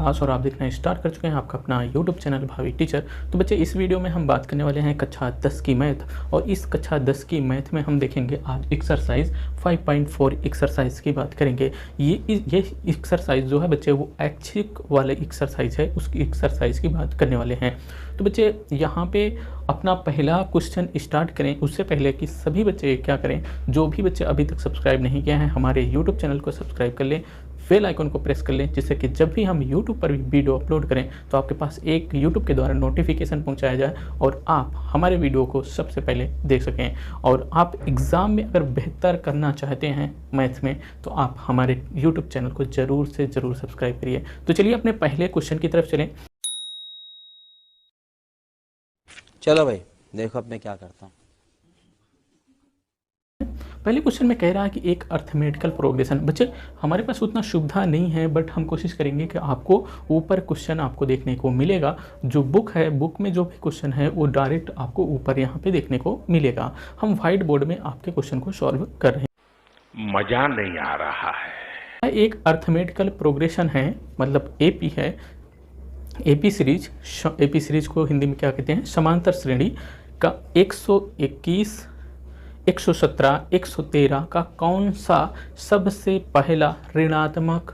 दास और आप देखना स्टार्ट कर चुके हैं आपका अपना यूट्यूब चैनल भावी टीचर। तो बच्चे इस वीडियो में हम बात करने वाले हैं कक्षा 10 की मैथ, और इस कक्षा 10 की मैथ में हम देखेंगे आज एक्सरसाइज 5.4 एक्सरसाइज की बात करेंगे। ये एक्सरसाइज जो है बच्चे वो ऐच्छिक वाले एक्सरसाइज है, उसकी एक्सरसाइज की बात करने वाले हैं। तो बच्चे यहाँ पे अपना पहला क्वेश्चन स्टार्ट करें उससे पहले कि सभी बच्चे क्या करें, जो भी बच्चे अभी तक सब्सक्राइब नहीं किए हैं हमारे यूट्यूब चैनल को सब्सक्राइब कर लें, बेल आइकन को प्रेस कर लें, जिससे कि जब भी हम यूट्यूब पर वीडियो अपलोड करें तो आपके पास एक यूट्यूब के द्वारा नोटिफिकेशन पहुंचाया जाए और आप हमारे वीडियो को सबसे पहले देख सकें। और आप एग्ज़ाम में अगर बेहतर करना चाहते हैं मैथ में तो आप हमारे यूट्यूब चैनल को ज़रूर से ज़रूर सब्सक्राइब करिए। तो चलिए अपने पहले क्वेश्चन की तरफ चलें। चलो भाई देखो अब मैं क्या करता हूँ। पहले क्वेश्चन में कह रहा है कि एक अर्थमेटिकल प्रोग्रेशन। बच्चे हमारे पास उतना सुविधा नहीं है, बट हम कोशिश करेंगे कि आपको ऊपर क्वेश्चन आपको देखने को मिलेगा। जो बुक है, बुक में जो भी क्वेश्चन है वो डायरेक्ट आपको ऊपर यहाँ पे देखने को मिलेगा। हम व्हाइट बोर्ड में आपके क्वेश्चन को सॉल्व कर रहे हैं। मजा नहीं आ रहा है। एक अर्थमेटिकल प्रोग्रेशन है, मतलब एपी है। एपी सीरीज को हिंदी में क्या कहते हैं, समांतर श्रेणी का 121, 117, 113 का कौन सा सबसे पहला ऋणात्मक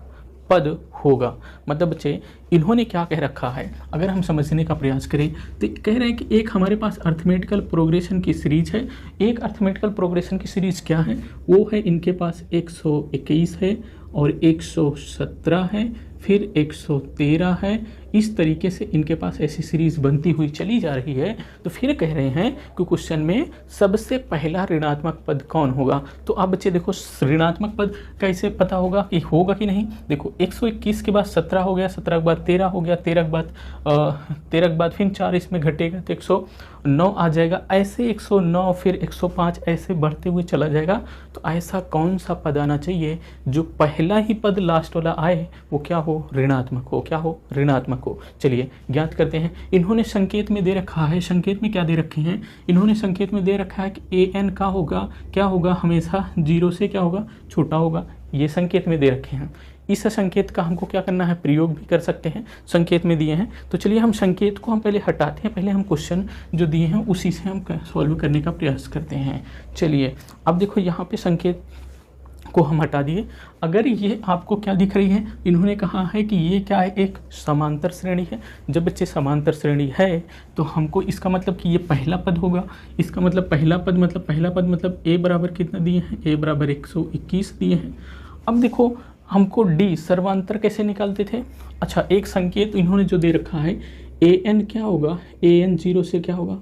पद होगा। मतलब बच्चे इन्होंने क्या कह रखा है, अगर हम समझने का प्रयास करें तो कह रहे हैं कि एक हमारे पास अर्थमेटिकल प्रोग्रेशन की सीरीज है। एक अर्थमेटिकल प्रोग्रेशन की सीरीज क्या है, वो है इनके पास 121 है और 117 है, फिर 113 है। इस तरीके से इनके पास ऐसी सीरीज बनती हुई चली जा रही है। तो फिर कह रहे हैं कि क्वेश्चन में सबसे पहला ऋणात्मक पद कौन होगा। तो आप बच्चे देखो ऋणात्मक पद कैसे पता होगा कि होगा कि नहीं। देखो 121 के बाद 17 हो गया, 17 के बाद 13 हो गया, 13 के बाद फिर 4 इसमें घटेगा तो 109 आ जाएगा। ऐसे 109 फिर 105 ऐसे बढ़ते हुए चला जाएगा। तो ऐसा कौन सा पद आना चाहिए जो पहला ही पद लास्ट वाला आए वो क्या हो, ऋणात्मक हो। क्या हो, ऋणात्मक हो। चलिए ज्ञात करते हैं। इन्होंने संकेत में दे रखा है, संकेत में क्या दे रखे हैं, इन्होंने संकेत में दे रखा है कि an का होगा क्या होगा, हमेशा 0 से क्या होगा, छोटा होगा। ये संकेत में दे रखे हैं। इस संकेत का हमको क्या करना है, प्रयोग भी कर सकते हैं, संकेत में दिए हैं। तो चलिए हम संकेत को हम पहले हटाते हैं, पहले हम क्वेश्चन जो दिए हैं उसी से हम सॉल्व करने का प्रयास करते हैं। चलिए अब देखो यहाँ पे संकेत को हम हटा दिए। अगर ये आपको क्या दिख रही है, इन्होंने कहा है कि ये क्या है, एक समांतर श्रेणी है। जब बच्चे समांतर श्रेणी है तो हमको इसका मतलब कि ये पहला पद होगा। इसका मतलब पहला पद मतलब a बराबर कितना दिए हैं, a बराबर 121 दिए हैं। अब देखो हमको d सर्वांतर कैसे निकालते थे। अच्छा, एक संकेत इन्होंने जो दे रखा है an क्या होगा, an 0 से क्या होगा,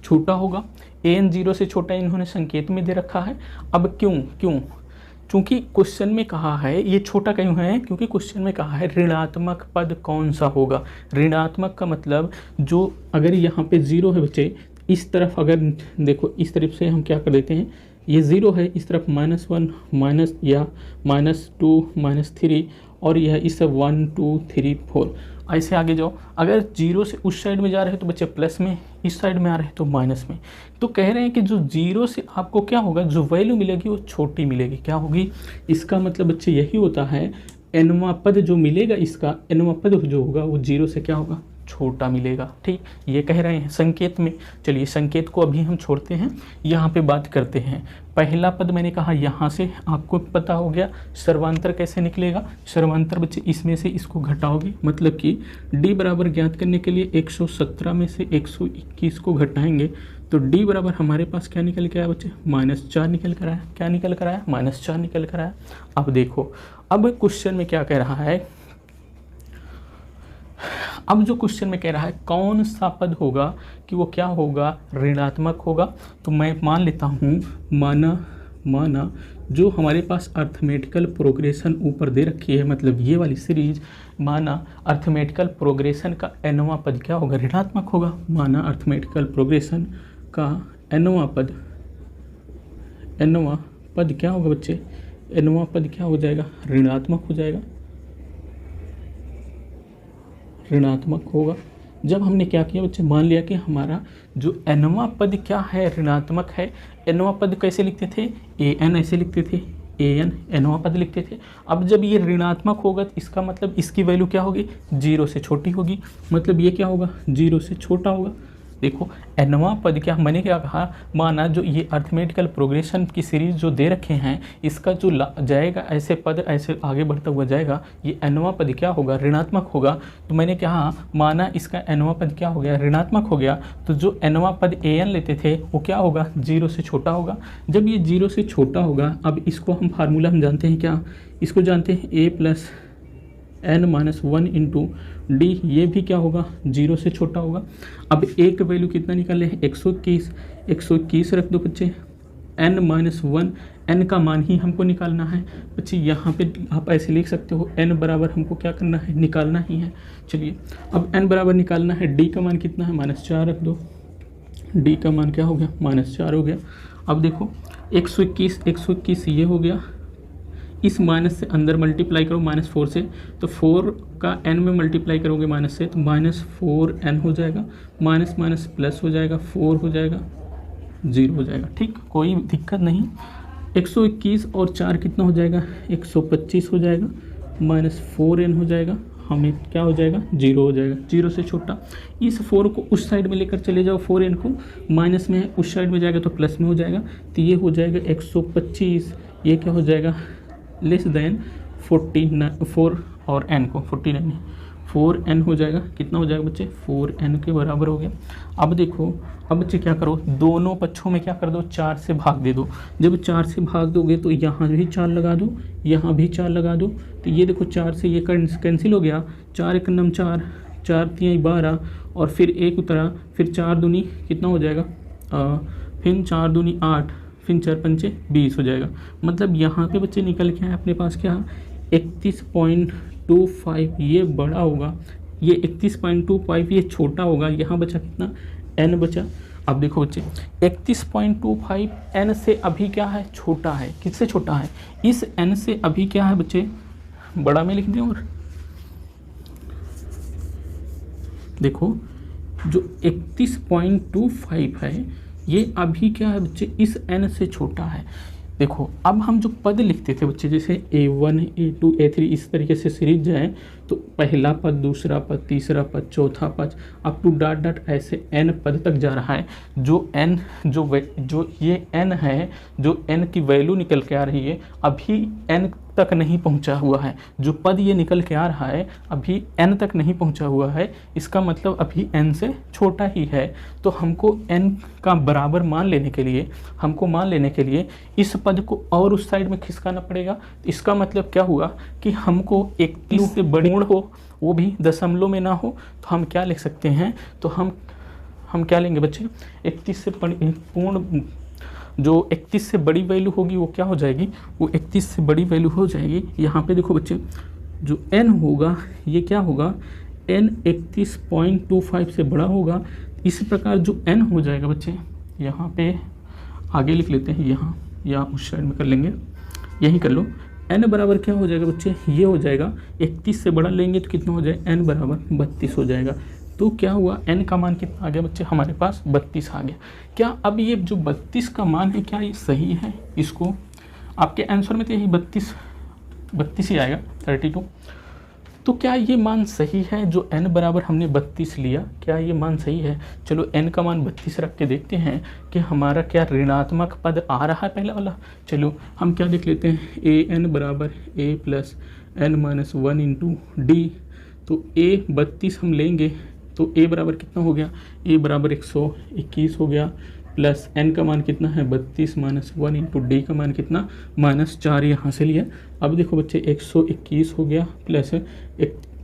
छोटा होगा। an 0 से छोटा इन्होंने संकेत में दे रखा है। अब क्यों चूंकि क्वेश्चन में कहा है, ये छोटा क्यों है, क्योंकि क्वेश्चन में कहा है ऋणात्मक पद कौन सा होगा। ऋणात्मक का मतलब जो अगर यहाँ पे 0 है बच्चे, इस तरफ अगर देखो इस तरफ से हम क्या कर देते हैं, ये 0 है, इस तरफ -1 -2 -3 और यह इस 1 2 3 4 ऐसे आगे जाओ। अगर 0 से उस साइड में जा रहे हैं तो बच्चे प्लस में, इस साइड में आ रहे हैं तो माइनस में। तो कह रहे हैं कि जो 0 से आपको क्या होगा, जो वैल्यू मिलेगी वो छोटी मिलेगी। क्या होगी, इसका मतलब बच्चे यही होता है, nवां पद जो मिलेगा, इसका nवां पद जो होगा वो 0 से क्या होगा, छोटा मिलेगा। ठीक, ये कह रहे हैं संकेत में। चलिए संकेत को अभी हम छोड़ते हैं, यहाँ पे बात करते हैं। पहला पद मैंने कहा यहाँ से आपको पता हो गया। सर्वांतर कैसे निकलेगा, सर्वांतर बच्चे इसमें से इसको घटाओगे, मतलब कि d बराबर ज्ञात करने के लिए 117 में से 121 को घटाएंगे तो d बराबर हमारे पास क्या निकल के आया बच्चे, -4 निकल कर आया। क्या निकल कर आया, -4 निकल कर आया। अब देखो अब क्वेश्चन में क्या कह रहा है, अब जो क्वेश्चन में कह रहा है कौन सा पद होगा कि वो क्या होगा, ऋणात्मक होगा। तो मैं मान लेता हूँ, माना जो हमारे पास अर्थमेटिकल प्रोग्रेशन ऊपर दे रखी है, मतलब ये वाली सीरीज, माना अर्थमेटिकल प्रोग्रेशन का nवां पद क्या होगा, ऋणात्मक होगा। माना अर्थमेटिकल प्रोग्रेशन का nवां पद क्या होगा बच्चे, nवां पद क्या हो जाएगा, ऋणात्मक हो जाएगा, ऋणात्मक होगा। जब हमने क्या किया बच्चे, मान लिया कि हमारा जो nवां पद क्या है, ऋणात्मक है। nवां पद कैसे लिखते थे, an ऐसे लिखते थे, an nवां पद लिखते थे। अब जब ये ऋणात्मक होगा तो इसका मतलब इसकी वैल्यू क्या होगी, 0 से छोटी होगी, मतलब ये क्या होगा, 0 से छोटा होगा। देखो nवां पद क्या, मैंने क्या कहा, माना जो ये अर्थमेटिकल प्रोग्रेशन की सीरीज जो दे रखे हैं, इसका जो जाएगा ऐसे पद ऐसे आगे बढ़ता हुआ जाएगा, ये nवां पद क्या होगा, ऋणात्मक होगा। तो मैंने कहा माना इसका nवां पद क्या हो गया, ऋणात्मक हो गया, तो जो nवां पद an लेते थे वो क्या होगा, 0 से छोटा होगा। जब ये 0 से छोटा होगा, अब इसको हम फार्मूला हम जानते हैं क्या, इसको जानते हैं a plus n minus 1 into D, ये भी क्या होगा, 0 से छोटा होगा। अब a का वैल्यू कितना निकाले हैं, 121 रख दो बच्चे, n माइनस 1, n का मान ही हमको निकालना है बच्चे। यहाँ पे आप ऐसे लिख सकते हो, n बराबर हमको क्या करना है, निकालना ही है। चलिए अब n बराबर निकालना है, d का मान कितना है, -4 रख दो, d का मान क्या हो गया, -4 हो गया। अब देखो 121 ये हो गया, इस माइनस से अंदर मल्टीप्लाई करो -4 से, तो 4 का n में मल्टीप्लाई करोगे माइनस से, तो -4n हो जाएगा, माइनस माइनस प्लस हो जाएगा, 4 हो जाएगा, 0 हो जाएगा। ठीक, कोई दिक्कत नहीं। 121 और 4 कितना हो जाएगा, 125 हो जाएगा, -4n हो जाएगा, हमें क्या हो जाएगा, 0 हो जाएगा, 0 से छोटा। इस 4 को उस साइड में लेकर चले जाओ, 4n को माइनस में है, उस साइड में जाएगा तो प्लस में हो जाएगा, तो ये हो जाएगा 125, ये क्या हो जाएगा, लेस देन 4 और n को 49 4n हो जाएगा, कितना हो जाएगा बच्चे, 4n के बराबर हो गया। अब देखो, अब बच्चे क्या करो, दोनों पक्षों में क्या कर दो, 4 से भाग दे दो। जब 4 से भाग दोगे तो यहाँ भी 4 लगा दो, यहाँ भी 4 लगा दो, तो ये देखो 4 से ये कैंसिल हो गया, 4 1 9 4, 4 3 12 और फिर 1 उतरा, फिर 4 दूनी कितना हो जाएगा, फिर 4 दूनी 8, फिर 4 पंचे 20 हो जाएगा। मतलब यहाँ पे बच्चे निकल के आए अपने पास क्या, 31.25, ये बड़ा होगा, ये 31.25 ये छोटा होगा, यहाँ बचा कितना, n बचा। अब देखो बच्चे 31.25 n से अभी क्या है, छोटा है, किससे छोटा है, इस n से अभी क्या है बच्चे, बड़ा में लिख दें। और देखो जो 31.25 है ये अभी क्या है बच्चे, इस n से छोटा है। देखो अब हम जो पद लिखते थे बच्चे, जैसे a1 a2 a3 इस तरीके से सीरीज जाए, तो पहला पद, दूसरा पद, तीसरा पद, चौथा पद, अप टू डॉट डॉट ऐसे n पद तक जा रहा है। जो n जो ये n है, जो n की वैल्यू निकल के आ रही है, अभी n तक नहीं पहुंचा हुआ है। जो पद ये निकल के आ रहा है अभी n तक नहीं पहुंचा हुआ है, इसका मतलब अभी n से छोटा ही है। तो हमको n का बराबर मान लेने के लिए, इस पद को और उस साइड में खिसकाना पड़ेगा। इसका मतलब क्या हुआ कि हमको 31 से बड़ी हो, वो भी दशमलव में ना हो, तो हम क्या लिख सकते हैं, तो हम क्या लेंगे बच्चे, 31 से पूर्ण, जो 31 से बड़ी वैल्यू होगी वो क्या हो जाएगी, वो 31 से बड़ी वैल्यू हो जाएगी। यहाँ पे देखो बच्चे, जो n होगा ये क्या होगा, n 31.25 से बड़ा होगा। इस प्रकार जो n हो जाएगा बच्चे, यहाँ पे आगे लिख लेते हैं, यहाँ या उस साइड में कर लेंगे, यहीं कर लो। n बराबर क्या हो जाएगा बच्चे, ये हो जाएगा 31 से बड़ा लेंगे तो कितना हो जाएगा, n बराबर 32 हो जाएगा। तो क्या हुआ, n का मान कितना आ गया बच्चे, हमारे पास 32 आ गया। क्या अब ये जो 32 का मान है, क्या ये सही है, इसको आपके आंसर में तो यही 32 ही आएगा, 32। तो क्या ये मान सही है, जो n बराबर हमने 32 लिया, क्या ये मान सही है। चलो n का मान 32 रख के देखते हैं कि हमारा क्या ऋणात्मक पद आ रहा है पहला वाला। चलो हम क्या देख लेते हैं, an बराबर a plus n minus 1 into D. तो a 32 हम लेंगे तो a बराबर कितना हो गया, a बराबर 121 हो गया, प्लस n का मान कितना है 32 माइनस 1 इंटू डी का मान कितना, -4 यहाँ से लिया। अब देखो बच्चे 121 हो गया, प्लस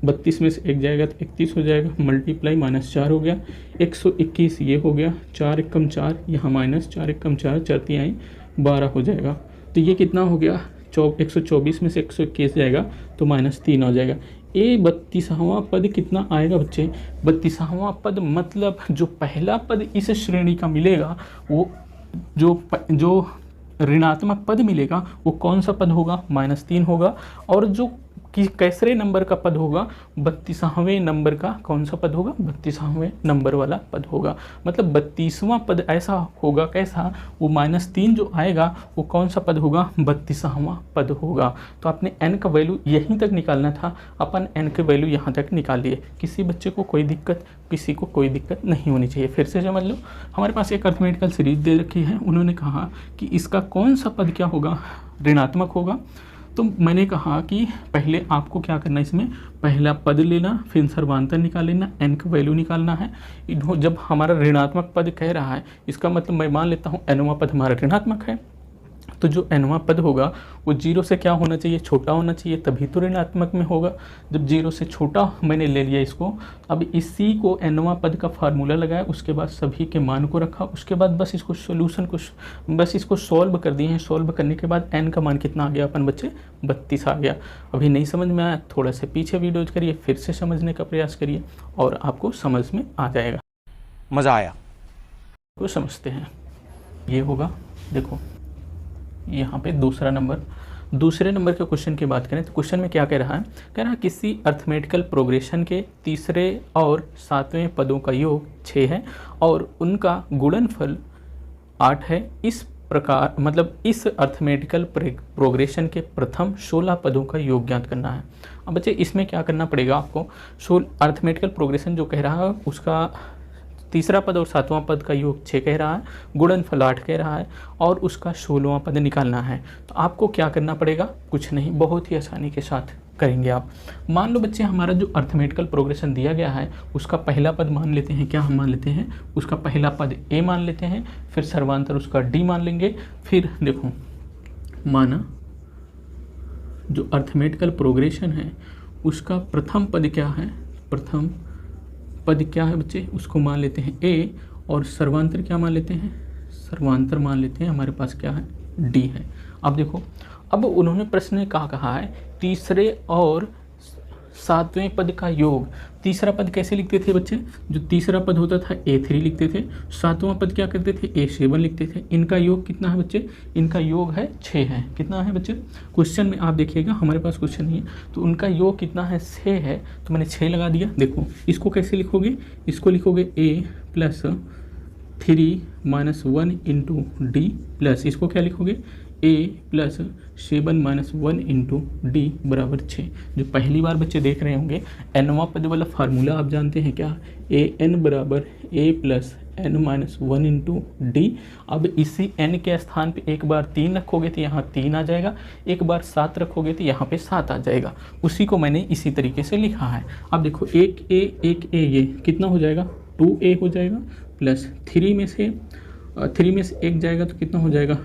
32 में से 1 जाएगा तो 31 हो जाएगा, मल्टीप्लाई -4 हो गया, 121 ये हो गया, 4 एकम 4 यहाँ माइनस 4 एकम 4, 4 3 12 हो जाएगा। तो ये कितना हो गया, 124 में से 121 जाएगा तो -3 हो जाएगा। ये 32वां पद कितना आएगा बच्चे, 32वां पद मतलब जो पहला पद इस श्रेणी का मिलेगा, वो जो ऋणात्मक पद मिलेगा वो कौन सा पद होगा, -3 होगा। और जो कि कैसरे नंबर का पद होगा, 32वें नंबर का कौन सा पद होगा, 32वें नंबर वाला पद होगा। मतलब 32वां पद ऐसा होगा, कैसा, वो -3 जो आएगा वो कौन सा पद होगा, 32वां पद होगा। तो आपने n का वैल्यू यहीं तक निकालना था, अपन n के वैल्यू यहाँ तक निकाल लिए। किसी बच्चे को कोई दिक्कत, किसी को कोई दिक्कत नहीं होनी चाहिए। फिर से समझ लो, हमारे पास एक अर्थमेटिकल सीरीज दे रखी है, उन्होंने कहा कि इसका कौन सा पद क्या होगा, ऋणात्मक होगा। तो मैंने कहा कि पहले आपको क्या करना है, इसमें पहला पद लेना, फिर सर्वांतर निकाल लेना, n का वैल्यू निकालना है। जब हमारा ऋणात्मक पद कह रहा है, इसका मतलब मैं मान लेता हूँ nवां पद हमारा ऋणात्मक है, तो जो nवां पद होगा वो 0 से क्या होना चाहिए, छोटा होना चाहिए, तभी तो ऋणात्मक में होगा। जब 0 से छोटा मैंने ले लिया इसको, अब इसी को nवां पद का फार्मूला लगाया, उसके बाद सभी के मान को रखा, उसके बाद बस इसको सोल्यूशन को बस इसको सॉल्व कर दिए हैं। सॉल्व करने के बाद n का मान कितना आ गया अपन बच्चे, 32 आ गया। अभी नहीं समझ में आया, थोड़ा से पीछे वीडियोज करिए, फिर से समझने का प्रयास करिए और आपको समझ में आ जाएगा। मज़ा आया। तो समझते हैं, ये होगा, देखो यहाँ पे दूसरे नंबर के क्वेश्चन की बात करें तो क्वेश्चन में क्या कह रहा है, कह रहा है किसी अर्थमेटिकल प्रोग्रेशन के तीसरे और 7वें पदों का योग 6 है और उनका गुणनफल 8 है। इस प्रकार मतलब इस अर्थमेटिकल प्रोग्रेशन के प्रथम 16 पदों का योग ज्ञात करना है। अब बच्चे इसमें क्या करना पड़ेगा आपको, अर्थमेटिकल प्रोग्रेशन जो कह रहा है उसका तीसरा पद और 7वां पद का योग 6 कह रहा है, गुणनफल 8 कह रहा है और उसका 16वां पद निकालना है। तो आपको क्या करना पड़ेगा, कुछ नहीं, बहुत ही आसानी के साथ करेंगे आप। मान लो बच्चे हमारा जो अर्थमेटिकल प्रोग्रेशन दिया गया है उसका पहला पद मान लेते हैं, क्या हम मान लेते हैं, उसका पहला पद a मान लेते हैं, फिर सर्वांतर उसका d मान लेंगे। फिर देखो माना जो अर्थमेटिकल प्रोग्रेशन है उसका प्रथम पद क्या है, प्रथम पद क्या है बच्चे, उसको मान लेते हैं a और सर्वांतर क्या मान लेते हैं, सर्वांतर मान लेते हैं हमारे पास क्या है, d है। अब देखो, अब उन्होंने प्रश्न में क्या कहा है, तीसरे और 7वें पद का योग। तीसरा पद कैसे लिखते थे बच्चे, जो तीसरा पद होता था a3 लिखते थे, 7वां पद क्या करते थे, a7 लिखते थे। इनका योग कितना है बच्चे, इनका योग है 6 है। कितना है बच्चे, क्वेश्चन में आप देखिएगा, हमारे पास क्वेश्चन नहीं है, तो उनका योग कितना है, 6 है, तो मैंने 6 लगा दिया। देखो इसको कैसे लिखोगे, इसको लिखोगे a + 3 - 1 × d प्लस इसको क्या लिखोगे, a + 7 - 1 × d बराबर 6। जो पहली बार बच्चे देख रहे होंगे, nवां पद वाला फार्मूला आप जानते हैं क्या, an बराबर a + n - 1 × d। अब इसी n के स्थान पे एक बार 3 रखोगे तो यहाँ 3 आ जाएगा, एक बार 7 रखोगे तो यहाँ पे 7 आ जाएगा। उसी को मैंने इसी तरीके से लिखा है। अब देखो 1a ये कितना हो जाएगा, 2a हो जाएगा, प्लस 3 में से 1 जाएगा तो कितना हो जाएगा,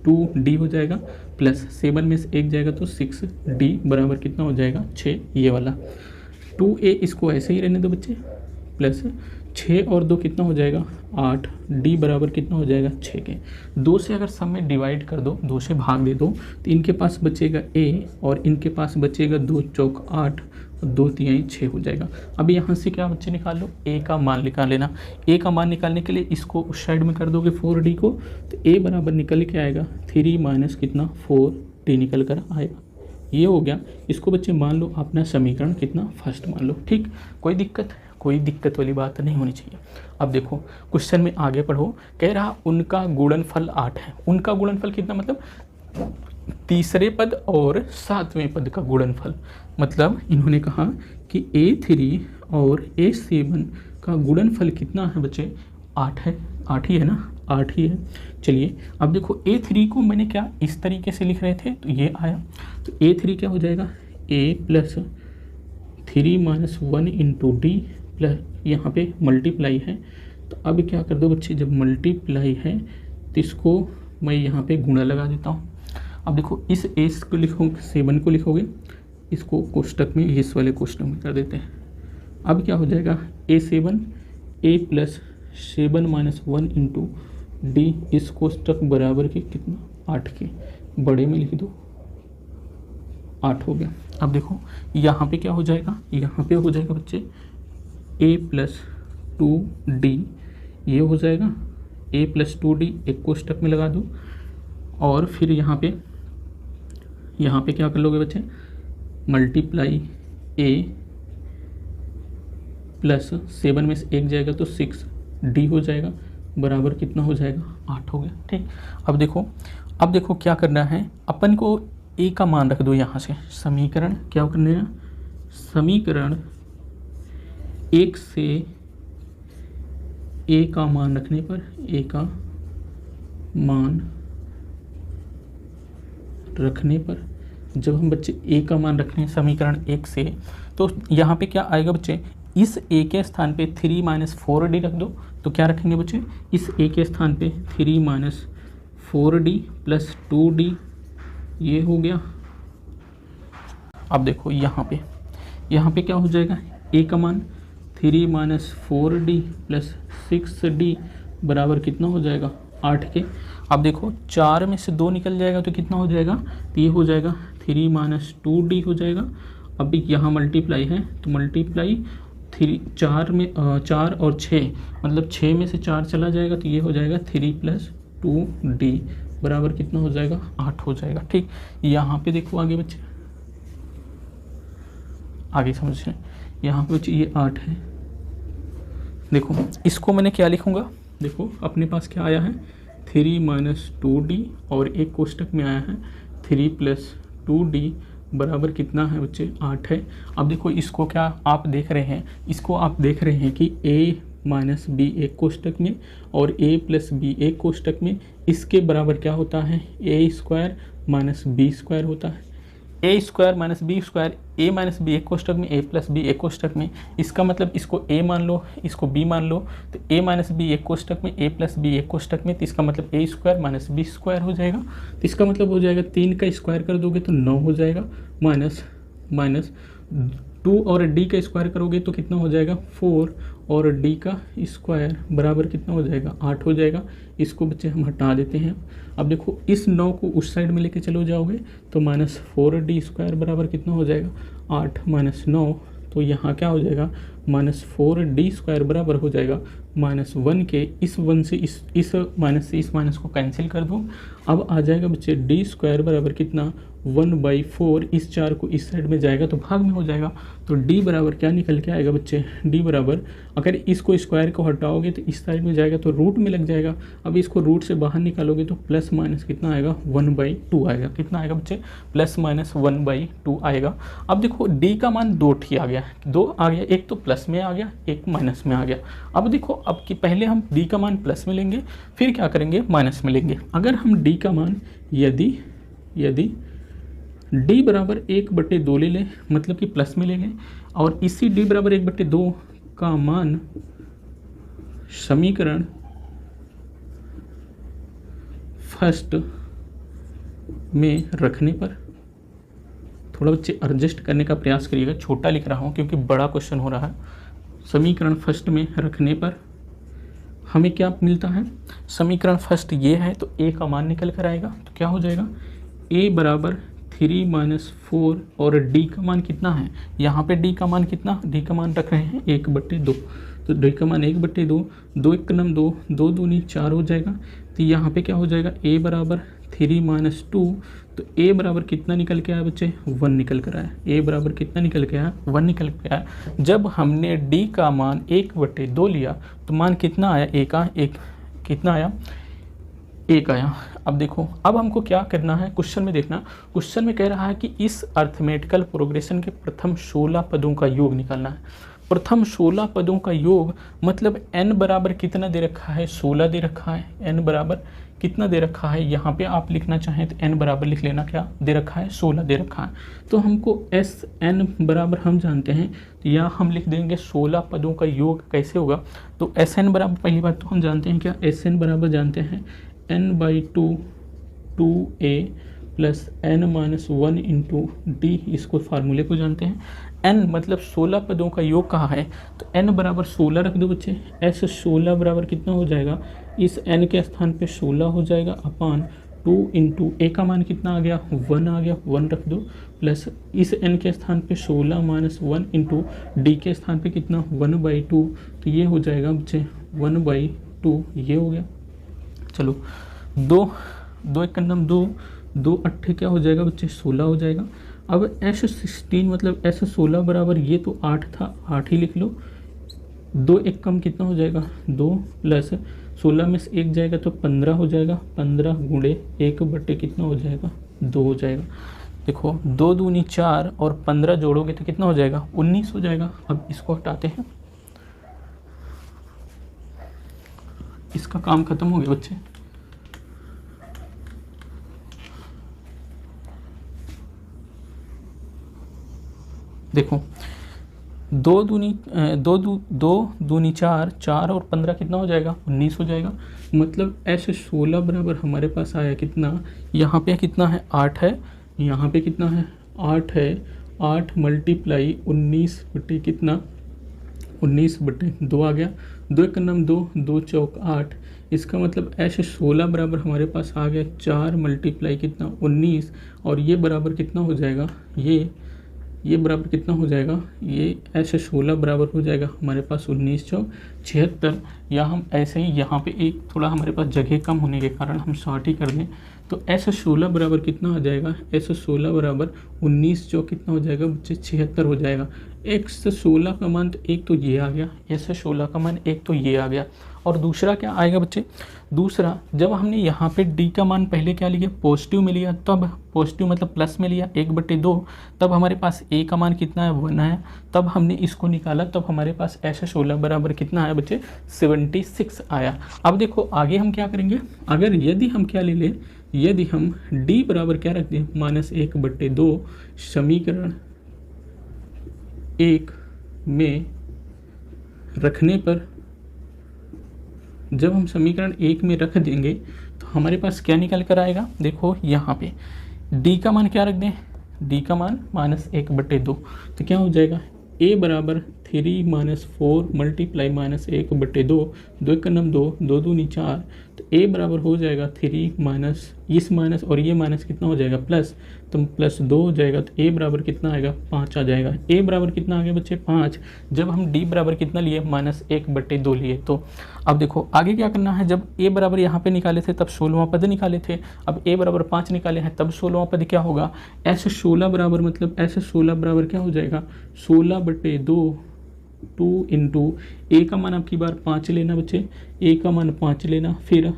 2d हो जाएगा, प्लस 7 में से 1 जाएगा तो 6d बराबर कितना हो जाएगा, 6। ये वाला 2a इसको ऐसे ही रहने दो बच्चे, प्लस 6 और 2 कितना हो जाएगा, 8d बराबर कितना हो जाएगा, 6 के। 2 से अगर सब में डिवाइड कर दो, 2 से भाग दे दो, तो इनके पास बचेगा a और इनके पास बचेगा 2 चौक 8 और 2 तिहाई 6 हो जाएगा। अब यहाँ से क्या बच्चे निकाल लो, a का मान निकाल लेना। a का मान निकालने के लिए इसको उस साइड में कर दोगे 4d को, तो a बराबर निकल के आएगा 3 - कितना 4d निकल कर आएगा। ये हो गया। इसको बच्चे मान लो अपना समीकरण कितना, फर्स्ट मान लो, ठीक। कोई दिक्कत वाली बात नहीं होनी चाहिए। अब देखो क्वेश्चन में आगे पढ़ो, कह रहा उनका गुणनफल 8 है। उनका गुणनफल कितना, मतलब तीसरे पद और 7वें पद का गुणनफल। मतलब इन्होंने कहा कि a3 और a7 का गुणनफल कितना है बच्चे, 8 है। 8 ही है ना, 8 ही है। चलिए अब देखो a3 को मैंने क्या इस तरीके से लिख रहे थे, तो ये आया, तो a3 क्या हो जाएगा, a + 3 - 1 × d प्लस यहाँ पे मल्टीप्लाई है। तो अब क्या कर दो बच्चे, जब मल्टीप्लाई है तो इसको मैं यहाँ पे गुणा लगा देता हूँ। अब देखो इस एस को लिखोगे, 7 को लिखोगे, इसको कोष्टक में, इस वाले कोष्टक में कर देते हैं। अब क्या हो जाएगा, a7 a + 7 - 1 × d, इस कोष्टक बराबर के कितना, 8 के, बड़े में लिख दो, 8 हो गया। अब देखो यहाँ पे क्या हो जाएगा, यहाँ पे हो जाएगा बच्चे a + 2d, ये हो जाएगा a + 2d, एक कोष्टक में लगा दो। और फिर यहाँ पे क्या कर लोगे बच्चे, मल्टीप्लाई ए प्लस 7 में से 1 जाएगा तो 6d हो जाएगा, बराबर कितना हो जाएगा 8 हो गया। ठीक, अब देखो क्या करना है, अपन को a का मान रख दो यहाँ से। समीकरण क्या करना है, समीकरण 1 से a का मान रखने पर, a का मान रखने पर, जब हम बच्चे a का मान रखने हैं समीकरण 1 से, तो यहाँ पे क्या आएगा बच्चे, इस a के स्थान पे 3 - 4d रख दो। तो क्या रखेंगे बच्चे, इस a के स्थान पे 3 - 4d प्लस 2d, ये हो गया। अब देखो यहाँ पे क्या हो जाएगा, a का मान 3 - 4d प्लस 6d बराबर कितना हो जाएगा 8 के। अब देखो 4 में से 2 निकल जाएगा तो कितना हो जाएगा, तो ये हो जाएगा 3 - 2d हो जाएगा। अब यहाँ मल्टीप्लाई है तो मल्टीप्लाई 4 और 6, मतलब 6 में से 4 चला जाएगा तो ये हो जाएगा 3 + 2d बराबर कितना हो जाएगा 8 हो जाएगा। ठीक, यहाँ पे देखो आगे बच्चे, आगे समझें, यहाँ पे बच्चे ये 8 है। देखो इसको मैंने क्या लिखूँगा, देखो अपने पास क्या आया है 3 - 2d और एक कोष्टक में आया है 3 + 2d बराबर कितना है बच्चे 8 है। अब देखो इसको क्या आप देख रहे हैं, इसको आप देख रहे हैं कि a - b एक कोष्टक में और a + b एक कोष्टक में, इसके बराबर क्या होता है a² - b² होता है। a² - b², a - b एक कोष्टक में, a + b एक कोष्टक में, इसका मतलब इसको a मान लो, इसको b मान लो, तो a - b एक कोष्टक में, a + b एक कोष्टक में, तो इसका मतलब a² - b² हो जाएगा। तो इसका मतलब हो जाएगा 3 का स्क्वायर कर दोगे तो 9 हो जाएगा, माइनस 2 और d का स्क्वायर करोगे तो कितना हो जाएगा 4 और d का स्क्वायर बराबर कितना हो जाएगा 8 हो जाएगा। इसको बच्चे हम हटा देते हैं। अब देखो इस 9 को उस साइड में लेके चलो जाओगे तो -4d² बराबर कितना हो जाएगा 8 - 9, तो यहाँ क्या हो जाएगा -4d² बराबर हो जाएगा -1 के। इस 1 से इस माइनस से इस माइनस को कैंसिल कर दो। अब आ जाएगा बच्चे d² बराबर कितना 1/4, इस 4 को इस साइड में जाएगा तो भाग में हो जाएगा। तो d बराबर क्या निकल के आएगा बच्चे, d बराबर अगर इसको स्क्वायर को हटाओगे तो इस साइड में जाएगा तो रूट में लग जाएगा। अब इसको रूट से बाहर निकालोगे तो प्लस माइनस कितना आएगा 1/2 आएगा। कितना आएगा बच्चे, +-1/2 आएगा। अब देखो d का मान 2 आ गया, 2 आ गया, एक तो प्लस में आ गया, एक माइनस में आ गया। अब देखो अब कि पहले हम d का मान प्लस में लेंगे, फिर क्या करेंगे माइनस में लेंगे। अगर हम d का मान यदि d बराबर 1/2 ले लें, मतलब कि प्लस में ले लें, और इसी d बराबर 1/2 का मान समीकरण फर्स्ट में रखने पर, थोड़ा बच्चे एडजस्ट करने का प्रयास करिएगा, छोटा लिख रहा हूँ क्योंकि बड़ा क्वेश्चन हो रहा है। समीकरण फर्स्ट में रखने पर हमें क्या मिलता है, समीकरण फर्स्ट ये है तो a का मान निकल कर आएगा। तो क्या हो जाएगा a बराबर 3 - 4 और d का मान कितना है, यहाँ पे d का मान कितना, d का मान रख रहे हैं 1/2, तो d का मान 1/2, 2 1 2, 2 दूनी 4 हो जाएगा। तो यहाँ पे क्या हो जाएगा a बराबर 3 - 2, तो a बराबर कितना निकल के आया बच्चे 1 निकल कर आया। a बराबर कितना निकल के आया 1 निकल के आया। जब हमने d का मान 1/2 लिया तो मान कितना आया a का, एक कितना आया 1 आया। अब देखो अब हमको क्या करना है, क्वेश्चन में देखना, क्वेश्चन में कह रहा है कि इस अर्थमेटिकल प्रोग्रेशन के प्रथम 16 पदों का योग निकालना है। प्रथम 16 पदों का योग मतलब n बराबर कितना दे रखा है 16 दे रखा है, n बराबर कितना दे रखा है, यहाँ पे आप लिखना चाहें तो n बराबर लिख लेना, क्या दे रखा है 16 दे रखा है। तो हमको Sn बराबर हम जानते हैं, तो या हम लिख देंगे 16 पदों का योग कैसे होगा। तो Sn बराबर पहली बात तो हम जानते हैं क्या, Sn बराबर जानते हैं n/2 2a plus n-1 into d, इसको फार्मूले को जानते हैं। n मतलब 16 पदों का योग कहा है तो n बराबर 16 रख दो बच्चे। s 16 बराबर कितना हो जाएगा, इस n के स्थान पे 16 हो जाएगा अपान 2 इंटू a का मान कितना आ गया 1 आ गया, 1 रख दो, प्लस इस n के स्थान पे 16 - 1 इंटू d के स्थान पे कितना 1/2, तो ये हो जाएगा बच्चे 1/2, ये हो गया। चलो 2 1 2 2 8 क्या हो जाएगा बच्चे 16 हो जाएगा। अब S16 मतलब S16 बराबर ये तो 8 था, 8 ही लिख लो। 2 एक कम कितना हो जाएगा, 2 प्लस 16 में से 1 जाएगा तो 15 हो जाएगा, 15 गुणे 1 बटे कितना हो जाएगा, 2 हो जाएगा। देखो 2 दूनी 4 और 15 जोड़ोगे तो कितना हो जाएगा, 19 हो जाएगा। अब इसको हटाते हैं, इसका काम खत्म हो गया बच्चे। देखो 2 दूनी 4, 4 और 15 कितना हो जाएगा, 19 हो जाएगा। मतलब S16 बराबर हमारे पास आया कितना, यहाँ पे कितना है, 8 है, यहाँ पे कितना है, 8 है। 8 मल्टीप्लाई 19 बटे कितना, 19 बटे 2 आ गया। 2 एक नाम 2, 2 चौक 8। इसका मतलब S16 बराबर हमारे पास आ गया 4 मल्टीप्लाई कितना, 19, और ये बराबर कितना हो जाएगा, ये बराबर कितना हो जाएगा, ये S16 बराबर हो जाएगा हमारे पास 19 चौक 76। या हम ऐसे ही यहाँ पे एक थोड़ा हमारे पास जगह कम होने के कारण हम शॉर्ट ही कर दें, तो S16 बराबर कितना हो जाएगा, S16 बराबर 19 चौक कितना हो जाएगा बच्चे, 76 हो जाएगा। X16 का मान तो एक तो ये आ गया, S16 का मान एक तो ये आ गया, और दूसरा क्या आएगा बच्चे, दूसरा जब हमने यहाँ पे D का मान पहले क्या लिया, पॉजिटिव में लिया, तब पॉजिटिव मतलब प्लस में लिया 1/2, तब हमारे पास A का मान कितना है, 1 है। तब हमने इसको निकाला, तब हमारे पास S16 बराबर कितना आया बच्चे, 76 आया। अब देखो आगे हम क्या करेंगे, अगर यदि हम क्या ले लें, यदि हम D बराबर क्या रख दें, -1/2 समीकरण 1 में रखने पर, जब हम समीकरण 1 में रख देंगे तो हमारे पास क्या निकल कर आएगा, देखो यहाँ पे D का मान क्या रख दें, D का मान -1/2, तो क्या हो जाएगा, A बराबर 3 - 4 मल्टीप्लाई -1/2, 2 एक नाम 2, 2 दूनी 4, तो A बराबर हो जाएगा 3 माइनस इस माइनस और ये माइनस कितना हो जाएगा, प्लस, तो +2 हो जाएगा, तो A बराबर कितना आएगा, 5 आ जाएगा। A बराबर कितना आ गया बच्चे, 5, जब हम D बराबर कितना लिए, -1/2 लिए। तो अब देखो आगे क्या करना है, जब A बराबर यहाँ पे निकाले थे तब 16वां पद निकाले थे, अब A बराबर 5 निकाले हैं तब 16वां पद क्या होगा, S16 बराबर मतलब S16 बराबर क्या हो जाएगा, 16/2, 2 इंटू A का मान आपकी बार 5 लेना बच्चे, A का मान 5 लेना, फिर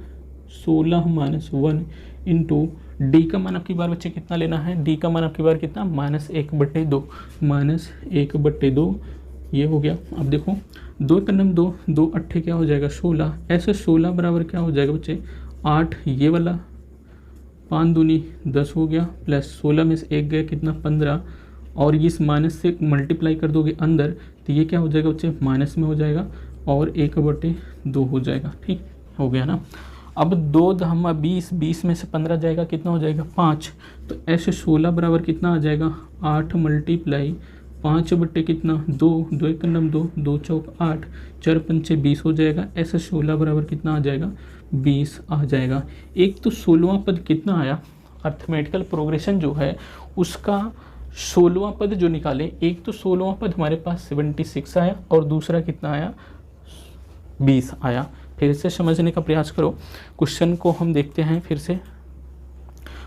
16 - 1 इंटू D का मान आपकी बार बच्चे कितना लेना है, D का मान आपकी बार कितना, -1/2, -1/2 ये हो गया। अब देखो 2 का नाम 2, 2 अट्ठे क्या हो जाएगा, 16, S16 बराबर क्या हो जाएगा बच्चे, 8 ये वाला, 5 दूनी 10 हो गया, प्लस 16 में से 1 गया कितना, 15, और इस माइनस से मल्टीप्लाई कर दोगे अंदर तो ये क्या हो जाएगा बच्चे, माइनस में हो जाएगा, और 1/2 हो जाएगा। ठीक हो गया ना। अब 2 धामा 20, 20 में से 15 जाएगा कितना हो जाएगा, 5, तो S16 बराबर कितना आ जाएगा, 8 मल्टीप्लाई 5 बटे कितना, 2, 2 एक नाम 2, 2 चौक 8, 4 पंचे 20 हो जाएगा। S16 बराबर कितना आ जाएगा, 20 आ जाएगा। एक तो 16वां पद कितना आया, अर्थमेटिकल प्रोग्रेशन जो है उसका 16वां पद जो निकाले, एक तो 16वां पद हमारे पास 76 आया और दूसरा कितना आया, 20 आया। फिर से समझने का प्रयास करो, क्वेश्चन को हम देखते हैं फिर से।